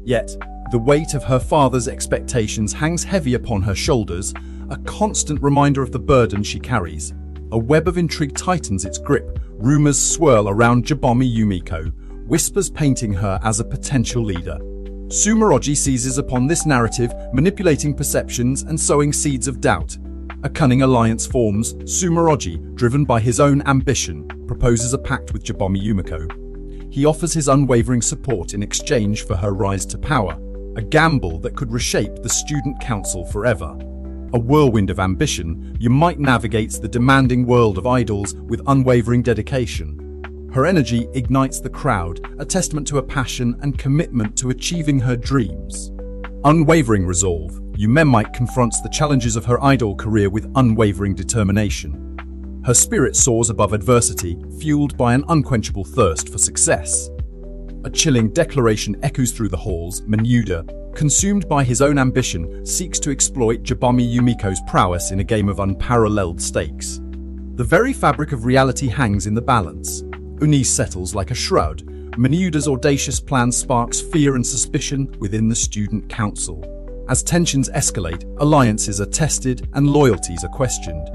[SPEAKER 1] Yet, the weight of her father's expectations hangs heavy upon her shoulders, a constant reminder of the burden she carries. A web of intrigue tightens its grip. Rumors swirl around Jibomi Yumiko, whispers painting her as a potential leader. Sumeroji seizes upon this narrative, manipulating perceptions and sowing seeds of doubt. A cunning alliance forms. Sumeroji, driven by his own ambition, proposes a pact with Jibomi Yumiko. He offers his unwavering support in exchange for her rise to power, a gamble that could reshape the student council forever. A whirlwind of ambition, Yumite navigates the demanding world of idols with unwavering dedication. Her energy ignites the crowd, a testament to her passion and commitment to achieving her dreams. Unwavering resolve, Yumemite confronts the challenges of her idol career with unwavering determination. Her spirit soars above adversity, fueled by an unquenchable thirst for success. A chilling declaration echoes through the halls. Menuda, consumed by his own ambition, seeks to exploit Jibomi Yumiko's prowess in a game of unparalleled stakes. The very fabric of reality hangs in the balance. Unis settles like a shroud. Menuda's audacious plan sparks fear and suspicion within the student council. As tensions escalate, alliances are tested and loyalties are questioned.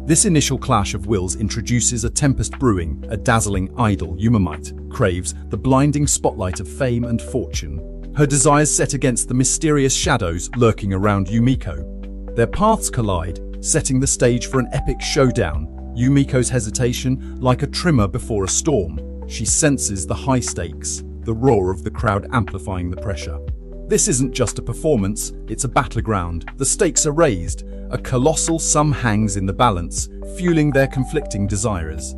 [SPEAKER 1] This initial clash of wills introduces a tempest brewing. A dazzling idol, Yumemite, craves the blinding spotlight of fame and fortune. Her desires set against the mysterious shadows lurking around Yumiko. Their paths collide, setting the stage for an epic showdown. Yumiko's hesitation, like a trimmer before a storm. She senses the high stakes, the roar of the crowd amplifying the pressure. This isn't just a performance, it's a battleground. The stakes are raised. A colossal sum hangs in the balance, fueling their conflicting desires.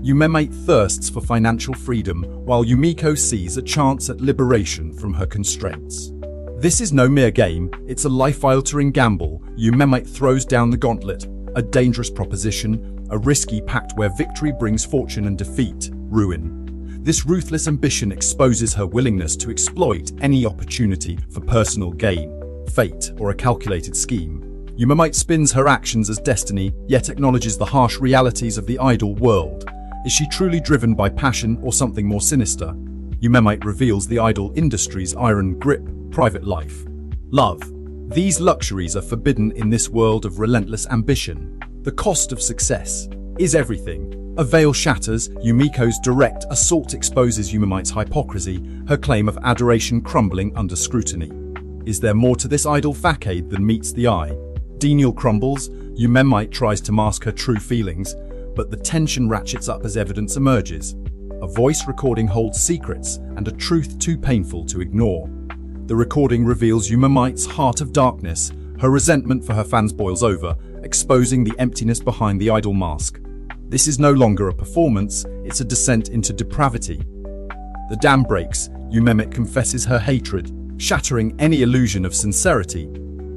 [SPEAKER 1] Yumemite thirsts for financial freedom, while Yumiko sees a chance at liberation from her constraints. This is no mere game, it's a life-altering gamble. Yumemite throws down the gauntlet, a dangerous proposition, a risky pact where victory brings fortune and defeat, ruin. This ruthless ambition exposes her willingness to exploit any opportunity for personal gain, fate, or a calculated scheme. Yumemite spins her actions as destiny, yet acknowledges the harsh realities of the idol world. Is she truly driven by passion or something more sinister? Yumemite reveals the idol industry's iron grip, private life. Love. These luxuries are forbidden in this world of relentless ambition. The cost of success is everything. A veil shatters. Yumiko's direct assault exposes Yumemite's hypocrisy, her claim of adoration crumbling under scrutiny. Is there more to this idol facade than meets the eye? Denial crumbles. Yumemite tries to mask her true feelings, but the tension ratchets up as evidence emerges. A voice recording holds secrets and a truth too painful to ignore. The recording reveals Yumemite's heart of darkness. Her resentment for her fans boils over, exposing the emptiness behind the idol mask. This is no longer a performance, it's a descent into depravity. The dam breaks. Yumemite confesses her hatred, shattering any illusion of sincerity.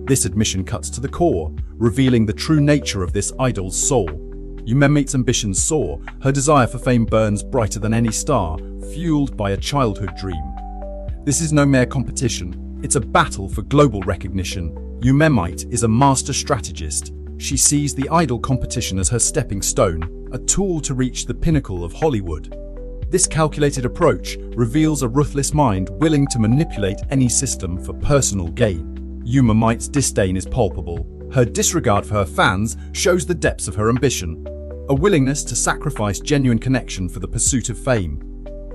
[SPEAKER 1] This admission cuts to the core, revealing the true nature of this idol's soul. Yumemite's ambitions soar, her desire for fame burns brighter than any star, fueled by a childhood dream. This is no mere competition, it's a battle for global recognition. Yumemite is a master strategist. She sees the idol competition as her stepping stone, a tool to reach the pinnacle of Hollywood. This calculated approach reveals a ruthless mind willing to manipulate any system for personal gain. Yumemite's disdain is palpable. Her disregard for her fans shows the depths of her ambition, a willingness to sacrifice genuine connection for the pursuit of fame.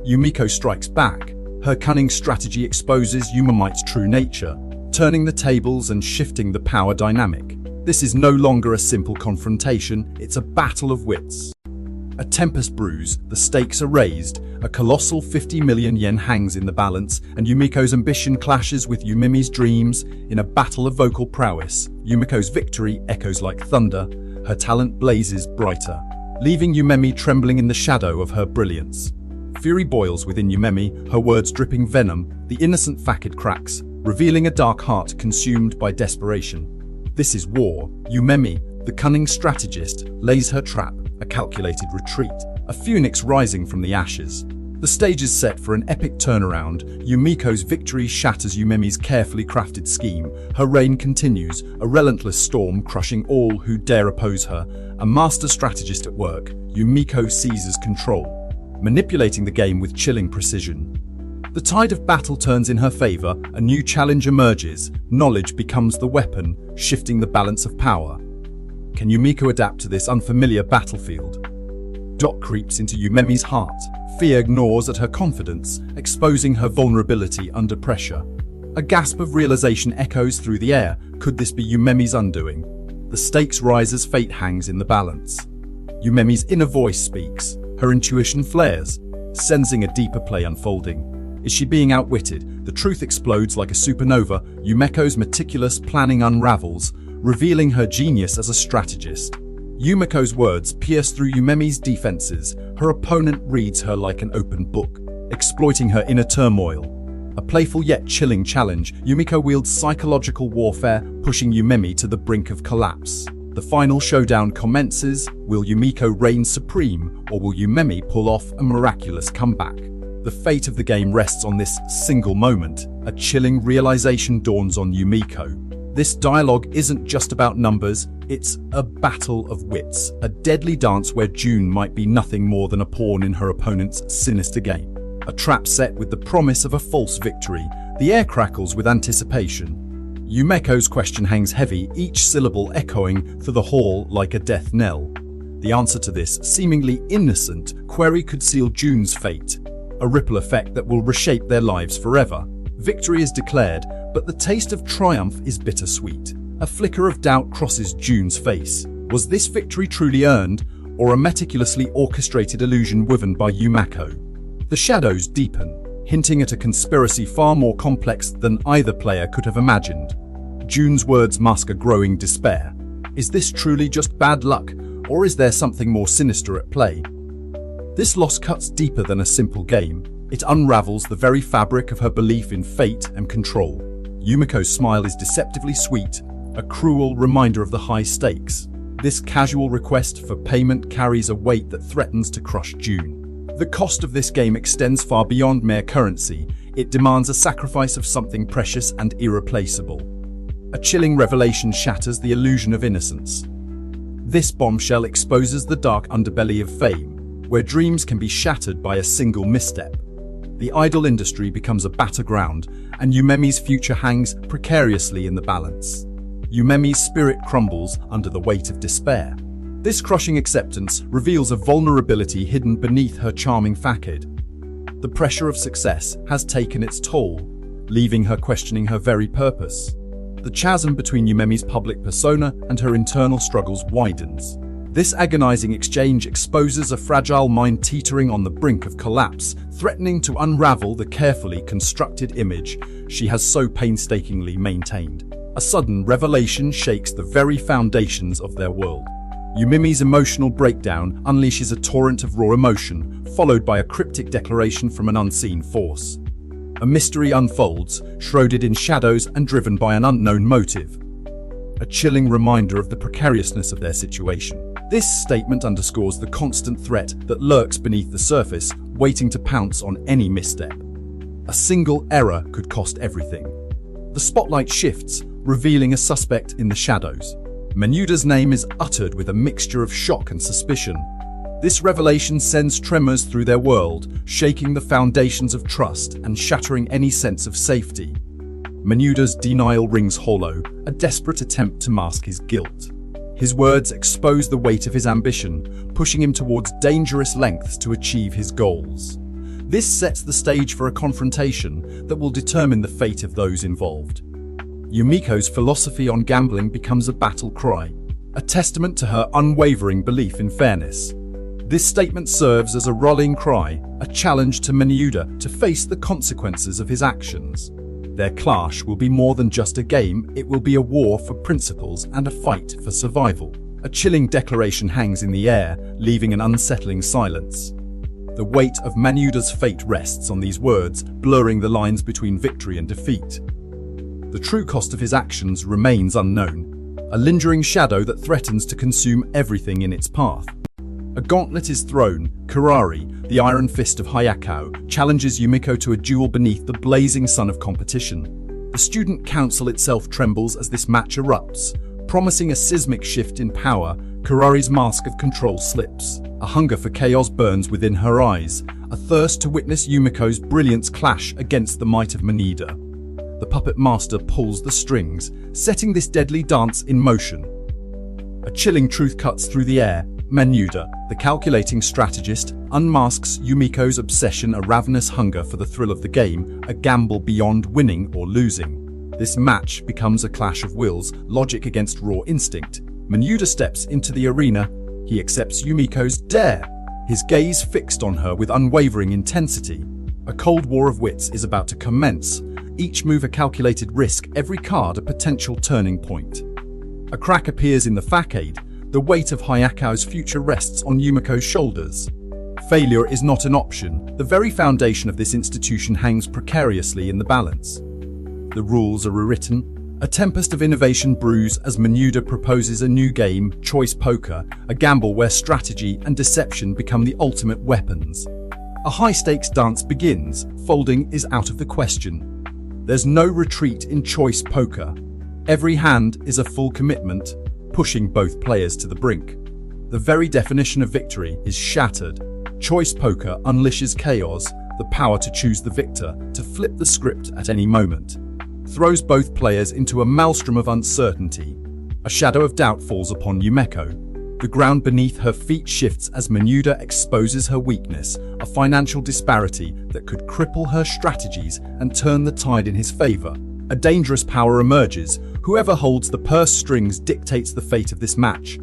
[SPEAKER 1] Yumiko strikes back. Her cunning strategy exposes Yumemite's true nature, turning the tables and shifting the power dynamic. This is no longer a simple confrontation, it's a battle of wits. A tempest brews, the stakes are raised, a colossal 50 million yen hangs in the balance, and Yumiko's ambition clashes with Yumemi's dreams in a battle of vocal prowess. Yumiko's victory echoes like thunder, her talent blazes brighter, leaving Yumemi trembling in the shadow of her brilliance. Fury boils within Yumemi, her words dripping venom. The innocent facade cracks, revealing a dark heart consumed by desperation. This is war. Yumemi, the cunning strategist, lays her trap, a calculated retreat, a phoenix rising from the ashes. The stage is set for an epic turnaround. Yumiko's victory shatters Yumemi's carefully crafted scheme. Her reign continues, a relentless storm crushing all who dare oppose her. A master strategist at work, Yumiko seizes control, manipulating the game with chilling precision. The tide of battle turns in her favor, a new challenge emerges. Knowledge becomes the weapon, shifting the balance of power. Can Yumiko adapt to this unfamiliar battlefield? Doubt creeps into Yumemi's heart. Fear gnaws at her confidence, exposing her vulnerability under pressure. A gasp of realization echoes through the air. Could this be Yumemi's undoing? The stakes rise as fate hangs in the balance. Yumemi's inner voice speaks. Her intuition flares, sensing a deeper play unfolding. Is she being outwitted? The truth explodes like a supernova. Yumiko's meticulous planning unravels, revealing her genius as a strategist. Yumiko's words pierce through Yumemi's defenses. Her opponent reads her like an open book, exploiting her inner turmoil. A playful yet chilling challenge, Yumiko wields psychological warfare, pushing Yumemi to the brink of collapse. The final showdown commences. Will Yumiko reign supreme, or will Yumemi pull off a miraculous comeback? The fate of the game rests on this single moment. A chilling realization dawns on Yumiko. This dialogue isn't just about numbers, it's a battle of wits, a deadly dance where June might be nothing more than a pawn in her opponent's sinister game. A trap set with the promise of a false victory. The air crackles with anticipation. Yumiko's question hangs heavy, each syllable echoing through the hall like a death knell. The answer to this seemingly innocent query could seal June's fate, a ripple effect that will reshape their lives forever. Victory is declared, but the taste of triumph is bittersweet. A flicker of doubt crosses June's face. Was this victory truly earned, or a meticulously orchestrated illusion woven by Yumiko? The shadows deepen, hinting at a conspiracy far more complex than either player could have imagined. June's words mask a growing despair. Is this truly just bad luck, or is there something more sinister at play? This loss cuts deeper than a simple game. It unravels the very fabric of her belief in fate and control. Yumiko's smile is deceptively sweet, a cruel reminder of the high stakes. This casual request for payment carries a weight that threatens to crush June. The cost of this game extends far beyond mere currency. It demands a sacrifice of something precious and irreplaceable. A chilling revelation shatters the illusion of innocence. This bombshell exposes the dark underbelly of fame, where dreams can be shattered by a single misstep. The idol industry becomes a battleground, and Yumemi's future hangs precariously in the balance. Yumemi's spirit crumbles under the weight of despair. This crushing acceptance reveals a vulnerability hidden beneath her charming facade. The pressure of success has taken its toll, leaving her questioning her very purpose. The chasm between Yumemi's public persona and her internal struggles widens. This agonizing exchange exposes a fragile mind teetering on the brink of collapse, threatening to unravel the carefully constructed image she has so painstakingly maintained. A sudden revelation shakes the very foundations of their world. Yumemi's emotional breakdown unleashes a torrent of raw emotion, followed by a cryptic declaration from an unseen force. A mystery unfolds, shrouded in shadows and driven by an unknown motive. A chilling reminder of the precariousness of their situation. This statement underscores the constant threat that lurks beneath the surface, waiting to pounce on any misstep. A single error could cost everything. The spotlight shifts, revealing a suspect in the shadows. Menuda's name is uttered with a mixture of shock and suspicion. This revelation sends tremors through their world, shaking the foundations of trust and shattering any sense of safety. Menuda's denial rings hollow, a desperate attempt to mask his guilt. His words expose the weight of his ambition, pushing him towards dangerous lengths to achieve his goals. This sets the stage for a confrontation that will determine the fate of those involved. Yumiko's philosophy on gambling becomes a battle cry, a testament to her unwavering belief in fairness. This statement serves as a rallying cry, a challenge to Menuda to face the consequences of his actions. Their clash will be more than just a game, it will be a war for principles and a fight for survival. A chilling declaration hangs in the air, leaving an unsettling silence. The weight of Menyuda's fate rests on these words, blurring the lines between victory and defeat. The true cost of his actions remains unknown, a lingering shadow that threatens to consume everything in its path. A gauntlet is thrown. Kurari, the iron fist of Hayakao, challenges Yumiko to a duel beneath the blazing sun of competition. The student council itself trembles as this match erupts. Promising a seismic shift in power, Kurari's mask of control slips. A hunger for chaos burns within her eyes, a thirst to witness Yumiko's brilliance clash against the might of Manida. The puppet master pulls the strings, setting this deadly dance in motion. A chilling truth cuts through the air. Menyuda, the calculating strategist, unmasks Yumiko's obsession, a ravenous hunger for the thrill of the game, a gamble beyond winning or losing. This match becomes a clash of wills, logic against raw instinct. Menyuda steps into the arena. He accepts Yumiko's dare, his gaze fixed on her with unwavering intensity. A cold war of wits is about to commence, each move a calculated risk, every card a potential turning point. A crack appears in the facade. The weight of Hayakao's future rests on Yumiko's shoulders. Failure is not an option. The very foundation of this institution hangs precariously in the balance. The rules are rewritten. A tempest of innovation brews as Menyuda proposes a new game, choice poker, a gamble where strategy and deception become the ultimate weapons. A high-stakes dance begins. Folding is out of the question. There's no retreat in choice poker. Every hand is a full commitment, pushing both players to the brink. The very definition of victory is shattered. Choice poker unleashes chaos, the power to choose the victor, to flip the script at any moment. Throws both players into a maelstrom of uncertainty. A shadow of doubt falls upon Yumiko. The ground beneath her feet shifts as Menyuda exposes her weakness, a financial disparity that could cripple her strategies and turn the tide in his favor. A dangerous power emerges. Whoever holds the purse strings dictates the fate of this match.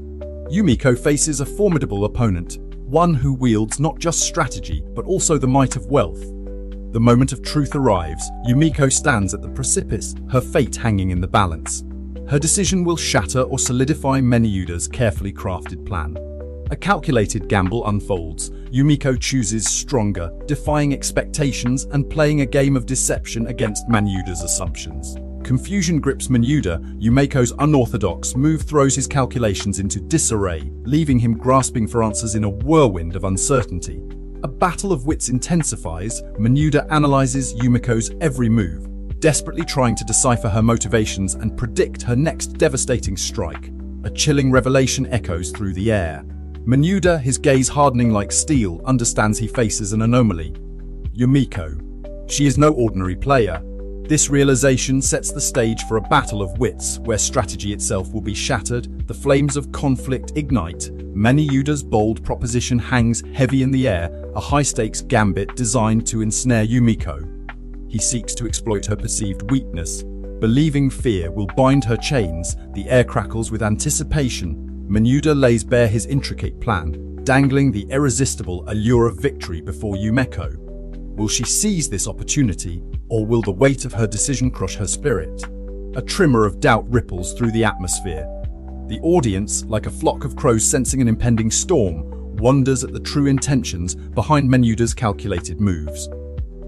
[SPEAKER 1] Yumiko faces a formidable opponent, one who wields not just strategy, but also the might of wealth. The moment of truth arrives. Yumiko stands at the precipice, her fate hanging in the balance. Her decision will shatter or solidify Menyuda's carefully crafted plan. A calculated gamble unfolds. Yumiko chooses stronger, defying expectations and playing a game of deception against Menyuda's assumptions. Confusion grips Menyuda. Yumiko's unorthodox move throws his calculations into disarray, leaving him grasping for answers in a whirlwind of uncertainty. A battle of wits intensifies. Menyuda analyzes Yumiko's every move, desperately trying to decipher her motivations and predict her next devastating strike. A chilling revelation echoes through the air. Menyuda, his gaze hardening like steel, understands he faces an anomaly. Yumiko. She is no ordinary player. This realization sets the stage for a battle of wits where strategy itself will be shattered, the flames of conflict ignite. Menyuda's bold proposition hangs heavy in the air, a high-stakes gambit designed to ensnare Yumiko. He seeks to exploit her perceived weakness. Believing fear will bind her chains, the air crackles with anticipation. Menyuda lays bare his intricate plan, dangling the irresistible allure of victory before Yumiko. Will she seize this opportunity, or will the weight of her decision crush her spirit? A tremor of doubt ripples through the atmosphere. The audience, like a flock of crows sensing an impending storm, wonders at the true intentions behind Menyuda's calculated moves.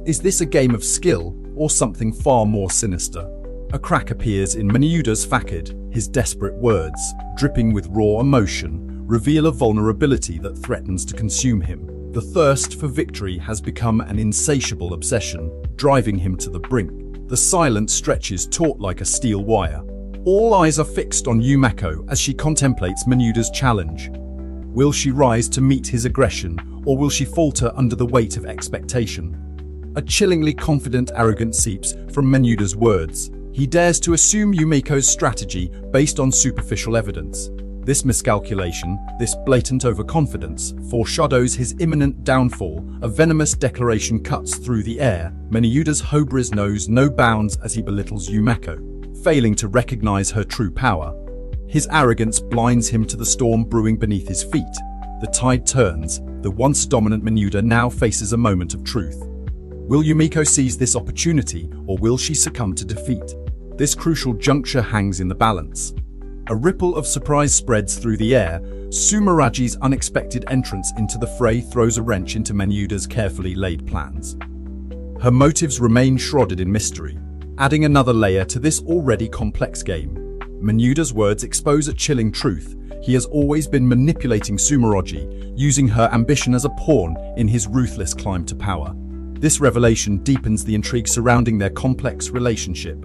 [SPEAKER 1] Is this a game of skill, or something far more sinister? A crack appears in Menyuda's facade. His desperate words, dripping with raw emotion, reveal a vulnerability that threatens to consume him. The thirst for victory has become an insatiable obsession, driving him to the brink. The silence stretches taut like a steel wire. All eyes are fixed on Yumiko as she contemplates Menyuda's challenge. Will she rise to meet his aggression, or will she falter under the weight of expectation? A chillingly confident arrogance seeps from Menyuda's words. He dares to assume Yumiko's strategy based on superficial evidence. This miscalculation, this blatant overconfidence, foreshadows his imminent downfall. A venomous declaration cuts through the air. Menyuda's hubris knows no bounds as he belittles Yumiko, failing to recognize her true power. His arrogance blinds him to the storm brewing beneath his feet. The tide turns. The once dominant Menyuda now faces a moment of truth. Will Yumiko seize this opportunity, or will she succumb to defeat? This crucial juncture hangs in the balance. A ripple of surprise spreads through the air. Sumeragi's unexpected entrance into the fray throws a wrench into Menuda's carefully laid plans. Her motives remain shrouded in mystery, adding another layer to this already complex game. Menuda's words expose a chilling truth. He has always been manipulating Sumeragi, using her ambition as a pawn in his ruthless climb to power. This revelation deepens the intrigue surrounding their complex relationship.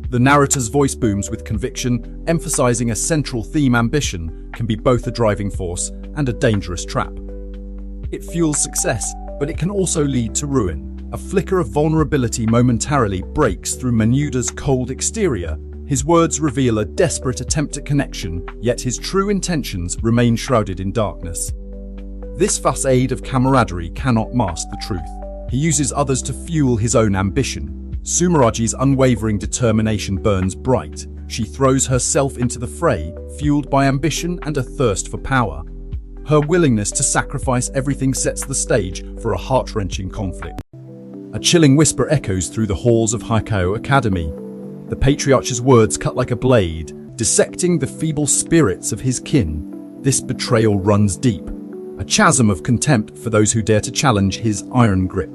[SPEAKER 1] The narrator's voice booms with conviction, emphasizing a central theme: ambition can be both a driving force and a dangerous trap. It fuels success, but it can also lead to ruin. A flicker of vulnerability momentarily breaks through Menuda's cold exterior. His words reveal a desperate attempt at connection, yet his true intentions remain shrouded in darkness. This facade of camaraderie cannot mask the truth. He uses others to fuel his own ambition. Sumeragi's unwavering determination burns bright. She throws herself into the fray, fueled by ambition and a thirst for power. Her willingness to sacrifice everything sets the stage for a heart-wrenching conflict. A chilling whisper echoes through the halls of Hayakao Academy. The patriarch's words cut like a blade, dissecting the feeble spirits of his kin. This betrayal runs deep, a chasm of contempt for those who dare to challenge his iron grip.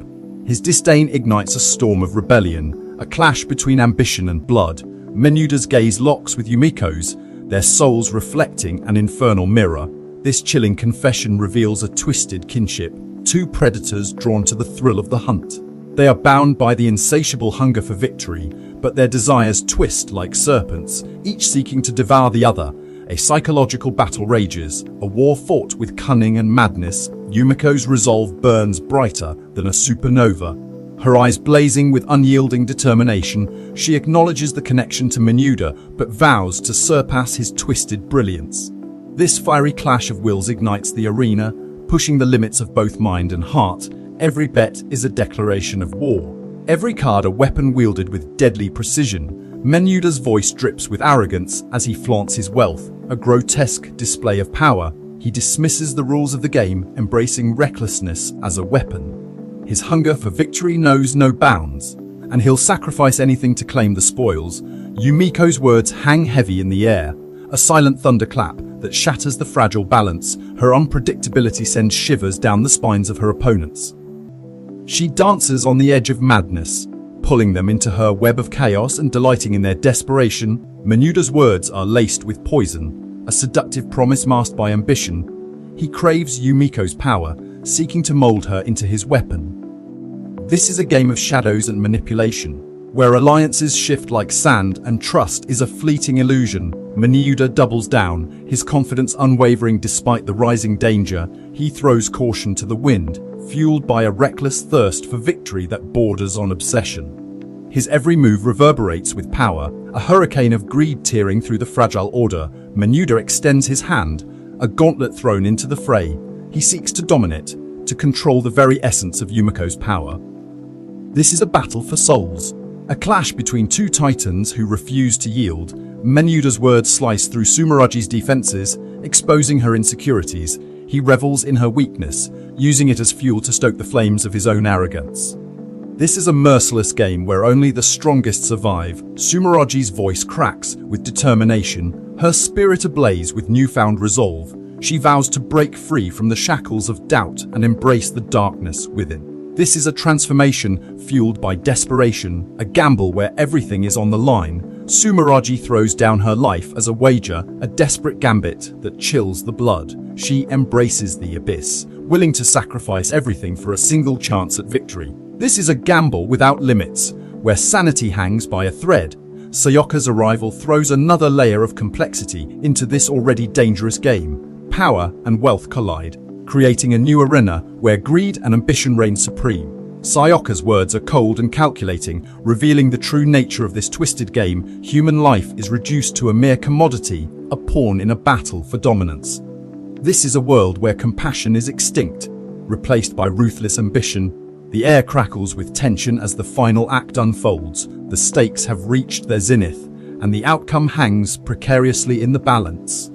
[SPEAKER 1] His disdain ignites a storm of rebellion, a clash between ambition and blood. Menuda's gaze locks with Yumiko's, their souls reflecting an infernal mirror. This chilling confession reveals a twisted kinship, two predators drawn to the thrill of the hunt. They are bound by the insatiable hunger for victory, but their desires twist like serpents, each seeking to devour the other. A psychological battle rages, a war fought with cunning and madness. Yumiko's resolve burns brighter than a supernova. Her eyes blazing with unyielding determination, she acknowledges the connection to Menuda, but vows to surpass his twisted brilliance. This fiery clash of wills ignites the arena, pushing the limits of both mind and heart. Every bet is a declaration of war. Every card a weapon wielded with deadly precision. Menuda's voice drips with arrogance as he flaunts his wealth, a grotesque display of power. He dismisses the rules of the game, embracing recklessness as a weapon. His hunger for victory knows no bounds, and he'll sacrifice anything to claim the spoils. Yumiko's words hang heavy in the air, a silent thunderclap that shatters the fragile balance. Her unpredictability sends shivers down the spines of her opponents. She dances on the edge of madness, pulling them into her web of chaos and delighting in their desperation. Menuda's words are laced with poison, a seductive promise masked by ambition. He craves Yumiko's power, seeking to mold her into his weapon. This is a game of shadows and manipulation, where alliances shift like sand and trust is a fleeting illusion. Menuda doubles down, his confidence unwavering despite the rising danger. He throws caution to the wind, fueled by a reckless thirst for victory that borders on obsession. His every move reverberates with power, a hurricane of greed tearing through the fragile order. Menuda extends his hand, a gauntlet thrown into the fray. He seeks to dominate, to control the very essence of Yumiko's power. This is a battle for souls, a clash between two titans who refuse to yield. Menuda's words slice through Sumeragi's defenses, exposing her insecurities. He revels in her weakness, using it as fuel to stoke the flames of his own arrogance. This is a merciless game where only the strongest survive. Sumeragi's voice cracks with determination, her spirit ablaze with newfound resolve. She vows to break free from the shackles of doubt and embrace the darkness within. This is a transformation fueled by desperation, a gamble where everything is on the line. Sumeragi throws down her life as a wager, a desperate gambit that chills the blood. She embraces the abyss, willing to sacrifice everything for a single chance at victory. This is a gamble without limits, where sanity hangs by a thread. Sayaka's arrival throws another layer of complexity into this already dangerous game. Power and wealth collide, creating a new arena where greed and ambition reign supreme. Sayaka's words are cold and calculating, revealing the true nature of this twisted game. Human life is reduced to a mere commodity, a pawn in a battle for dominance. This is a world where compassion is extinct, replaced by ruthless ambition. The air crackles with tension as the final act unfolds. The stakes have reached their zenith, and the outcome hangs precariously in the balance.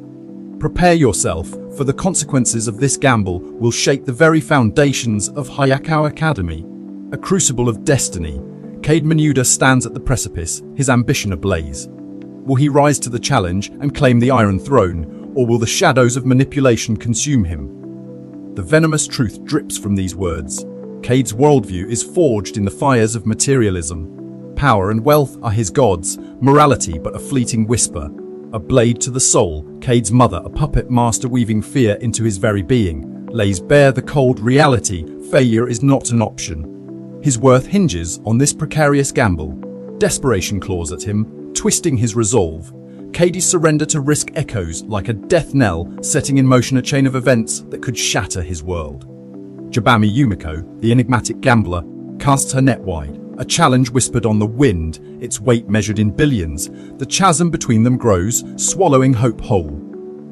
[SPEAKER 1] Prepare yourself, for the consequences of this gamble will shake the very foundations of Hayakao Academy. A crucible of destiny, Cade Menuda stands at the precipice, his ambition ablaze. Will he rise to the challenge and claim the Iron Throne, or will the shadows of manipulation consume him? The venomous truth drips from these words. Cade's worldview is forged in the fires of materialism. Power and wealth are his gods, morality but a fleeting whisper. A blade to the soul, Cade's mother, a puppet master weaving fear into his very being, lays bare the cold reality: failure is not an option. His worth hinges on this precarious gamble. Desperation claws at him, twisting his resolve. Cade's surrender to risk echoes like a death knell, setting in motion a chain of events that could shatter his world. Jabami Yumiko, the enigmatic gambler, casts her net wide. A challenge whispered on the wind, its weight measured in billions. The chasm between them grows, swallowing hope whole.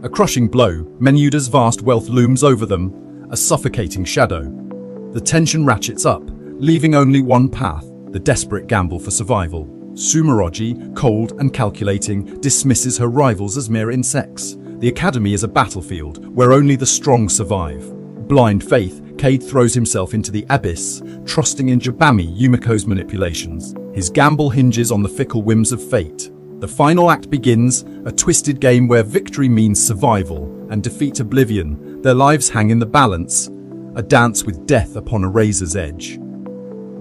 [SPEAKER 1] A crushing blow, Menuda's vast wealth looms over them, a suffocating shadow. The tension ratchets up, leaving only one path: the desperate gamble for survival. Sumeroji, cold and calculating, dismisses her rivals as mere insects. The academy is a battlefield where only the strong survive. Blind faith, Cade throws himself into the abyss, trusting in Jabami Yumiko's manipulations. His gamble hinges on the fickle whims of fate. The final act begins, a twisted game where victory means survival and defeat oblivion. Their lives hang in the balance, a dance with death upon a razor's edge.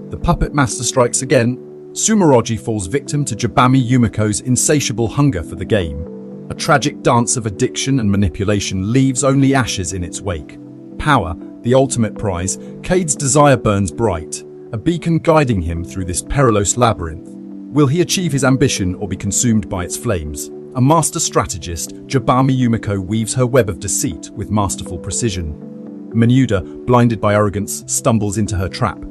[SPEAKER 1] The puppet master strikes again. Sumeroji falls victim to Jabami Yumiko's insatiable hunger for the game. A tragic dance of addiction and manipulation leaves only ashes in its wake. Power, the ultimate prize, Cade's desire burns bright, a beacon guiding him through this perilous labyrinth. Will he achieve his ambition or be consumed by its flames? A master strategist, Jabami Yumiko weaves her web of deceit with masterful precision. Menuda, blinded by arrogance, stumbles into her trap.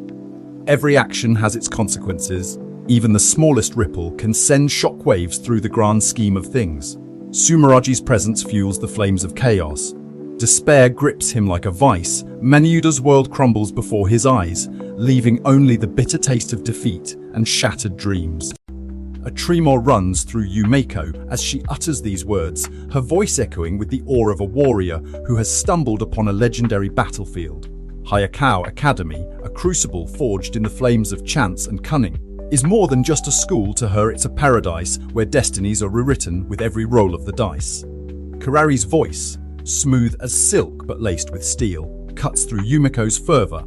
[SPEAKER 1] Every action has its consequences. Even the smallest ripple can send shockwaves through the grand scheme of things. Sumeroji's presence fuels the flames of chaos. Despair grips him like a vice. Menuda's world crumbles before his eyes, leaving only the bitter taste of defeat and shattered dreams. A tremor runs through Yumiko as she utters these words, her voice echoing with the awe of a warrior who has stumbled upon a legendary battlefield. Hayakao Academy, a crucible forged in the flames of chance and cunning, is more than just a school to her. It's a paradise where destinies are rewritten with every roll of the dice. Kurari's voice, smooth as silk but laced with steel, cuts through Yumiko's fervor.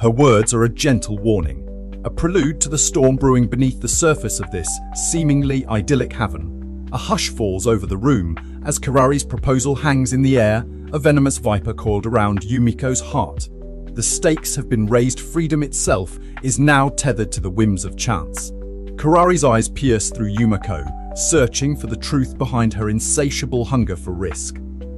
[SPEAKER 1] Her words are a gentle warning, a prelude to the storm brewing beneath the surface of this seemingly idyllic haven. A hush falls over the room as Kurari's proposal hangs in the air, a venomous viper coiled around Yumiko's heart. The stakes have been raised. Freedom itself is now tethered to the whims of chance. Kurari's eyes pierce through Yumiko, searching for the truth behind her insatiable hunger for risk.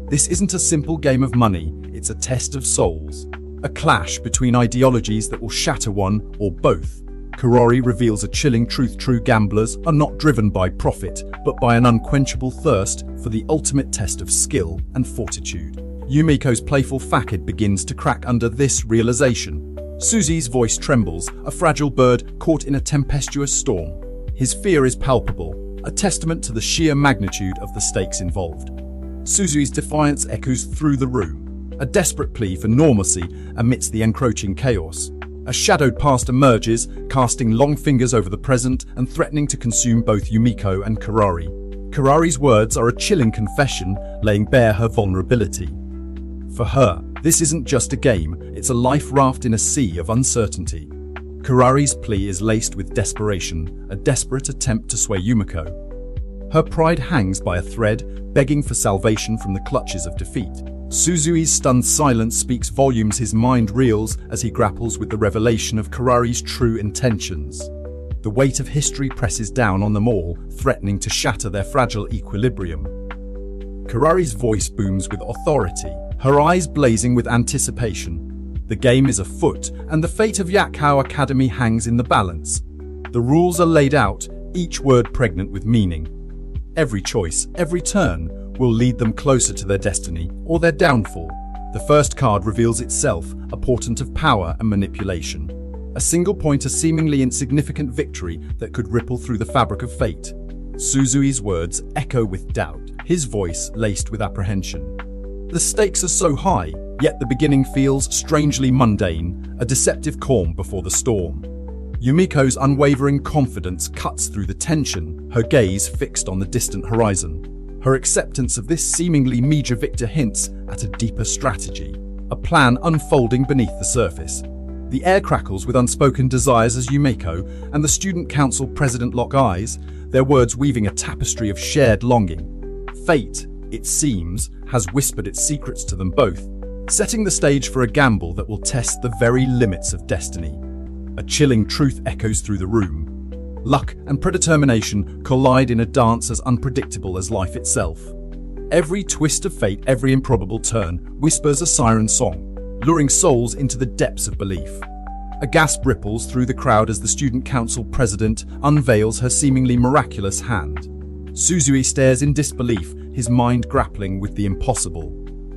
[SPEAKER 1] This isn't a simple game of money, it's a test of souls. A clash between ideologies that will shatter one or both. Kurari reveals a chilling truth: true gamblers are not driven by profit, but by an unquenchable thirst for the ultimate test of skill and fortitude. Yumiko's playful facade begins to crack under this realization. Susie's voice trembles, a fragile bird caught in a tempestuous storm. His fear is palpable, a testament to the sheer magnitude of the stakes involved. Susie's defiance echoes through the room, a desperate plea for normalcy amidst the encroaching chaos. A shadowed past emerges, casting long fingers over the present and threatening to consume both Yumiko and Kurari. Kurari's words are a chilling confession, laying bare her vulnerability. For her, this isn't just a game, it's a life raft in a sea of uncertainty. Kurari's plea is laced with desperation, a desperate attempt to sway Yumiko. Her pride hangs by a thread, begging for salvation from the clutches of defeat. Suzui's stunned silence speaks volumes. His mind reels as he grapples with the revelation of Kurari's true intentions. The weight of history presses down on them all, threatening to shatter their fragile equilibrium. Kurari's voice booms with authority, her eyes blazing with anticipation. The game is afoot, and the fate of Yakao Academy hangs in the balance. The rules are laid out, each word pregnant with meaning. Every choice, every turn, will lead them closer to their destiny or their downfall. The first card reveals itself, a portent of power and manipulation. A single point, a seemingly insignificant victory that could ripple through the fabric of fate. Suzui's words echo with doubt, his voice laced with apprehension. The stakes are so high, yet the beginning feels strangely mundane, a deceptive calm before the storm. Yumiko's unwavering confidence cuts through the tension, her gaze fixed on the distant horizon. Her acceptance of this seemingly meager victor hints at a deeper strategy, a plan unfolding beneath the surface. The air crackles with unspoken desires as Yumeko and the student council president lock eyes, their words weaving a tapestry of shared longing. Fate, it seems, has whispered its secrets to them both, setting the stage for a gamble that will test the very limits of destiny. A chilling truth echoes through the room. Luck and predetermination collide in a dance as unpredictable as life itself. Every twist of fate, every improbable turn, whispers a siren song, luring souls into the depths of belief. A gasp ripples through the crowd as the student council president unveils her seemingly miraculous hand. Suzui stares in disbelief, his mind grappling with the impossible,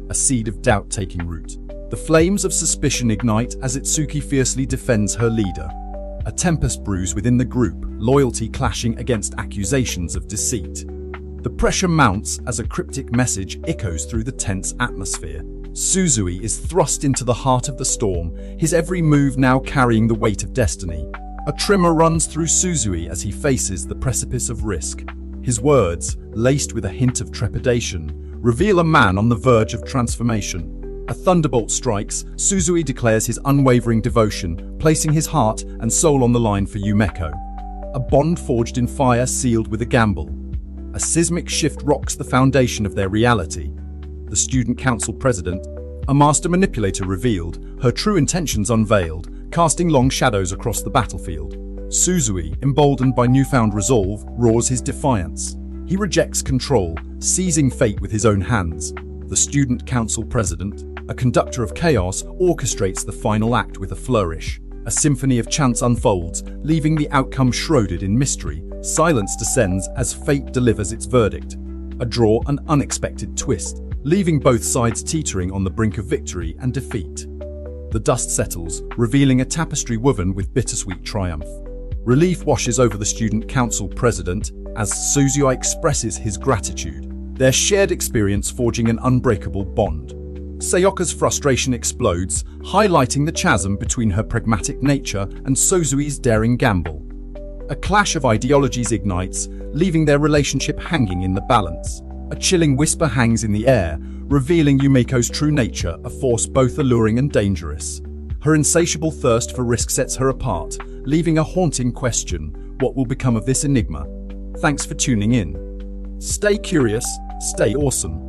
[SPEAKER 1] a seed of doubt taking root. The flames of suspicion ignite as Itsuki fiercely defends her leader. A tempest brews within the group, loyalty clashing against accusations of deceit. The pressure mounts as a cryptic message echoes through the tense atmosphere. Suzui is thrust into the heart of the storm, his every move now carrying the weight of destiny. A tremor runs through Suzui as he faces the precipice of risk. His words, laced with a hint of trepidation, reveal a man on the verge of transformation. A thunderbolt strikes, Suzui declares his unwavering devotion, placing his heart and soul on the line for Yumeko. A bond forged in fire sealed with a gamble. A seismic shift rocks the foundation of their reality. The student council president, a master manipulator revealed, her true intentions unveiled, casting long shadows across the battlefield. Suzui, emboldened by newfound resolve, roars his defiance. He rejects control, seizing fate with his own hands. The student council president, a conductor of chaos, orchestrates the final act with a flourish. A symphony of chants unfolds, leaving the outcome shrouded in mystery. Silence descends as fate delivers its verdict. A draw, an unexpected twist, leaving both sides teetering on the brink of victory and defeat. The dust settles, revealing a tapestry woven with bittersweet triumph. Relief washes over the student council president as Suzui expresses his gratitude, their shared experience forging an unbreakable bond. Sayoka's frustration explodes, highlighting the chasm between her pragmatic nature and Suzui's daring gamble. A clash of ideologies ignites, leaving their relationship hanging in the balance. A chilling whisper hangs in the air, revealing Yumeko's true nature, a force both alluring and dangerous. Her insatiable thirst for risk sets her apart, leaving a haunting question: what will become of this enigma? Thanks for tuning in. Stay curious, stay awesome.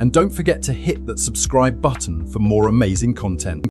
[SPEAKER 1] And don't forget to hit that subscribe button for more amazing content.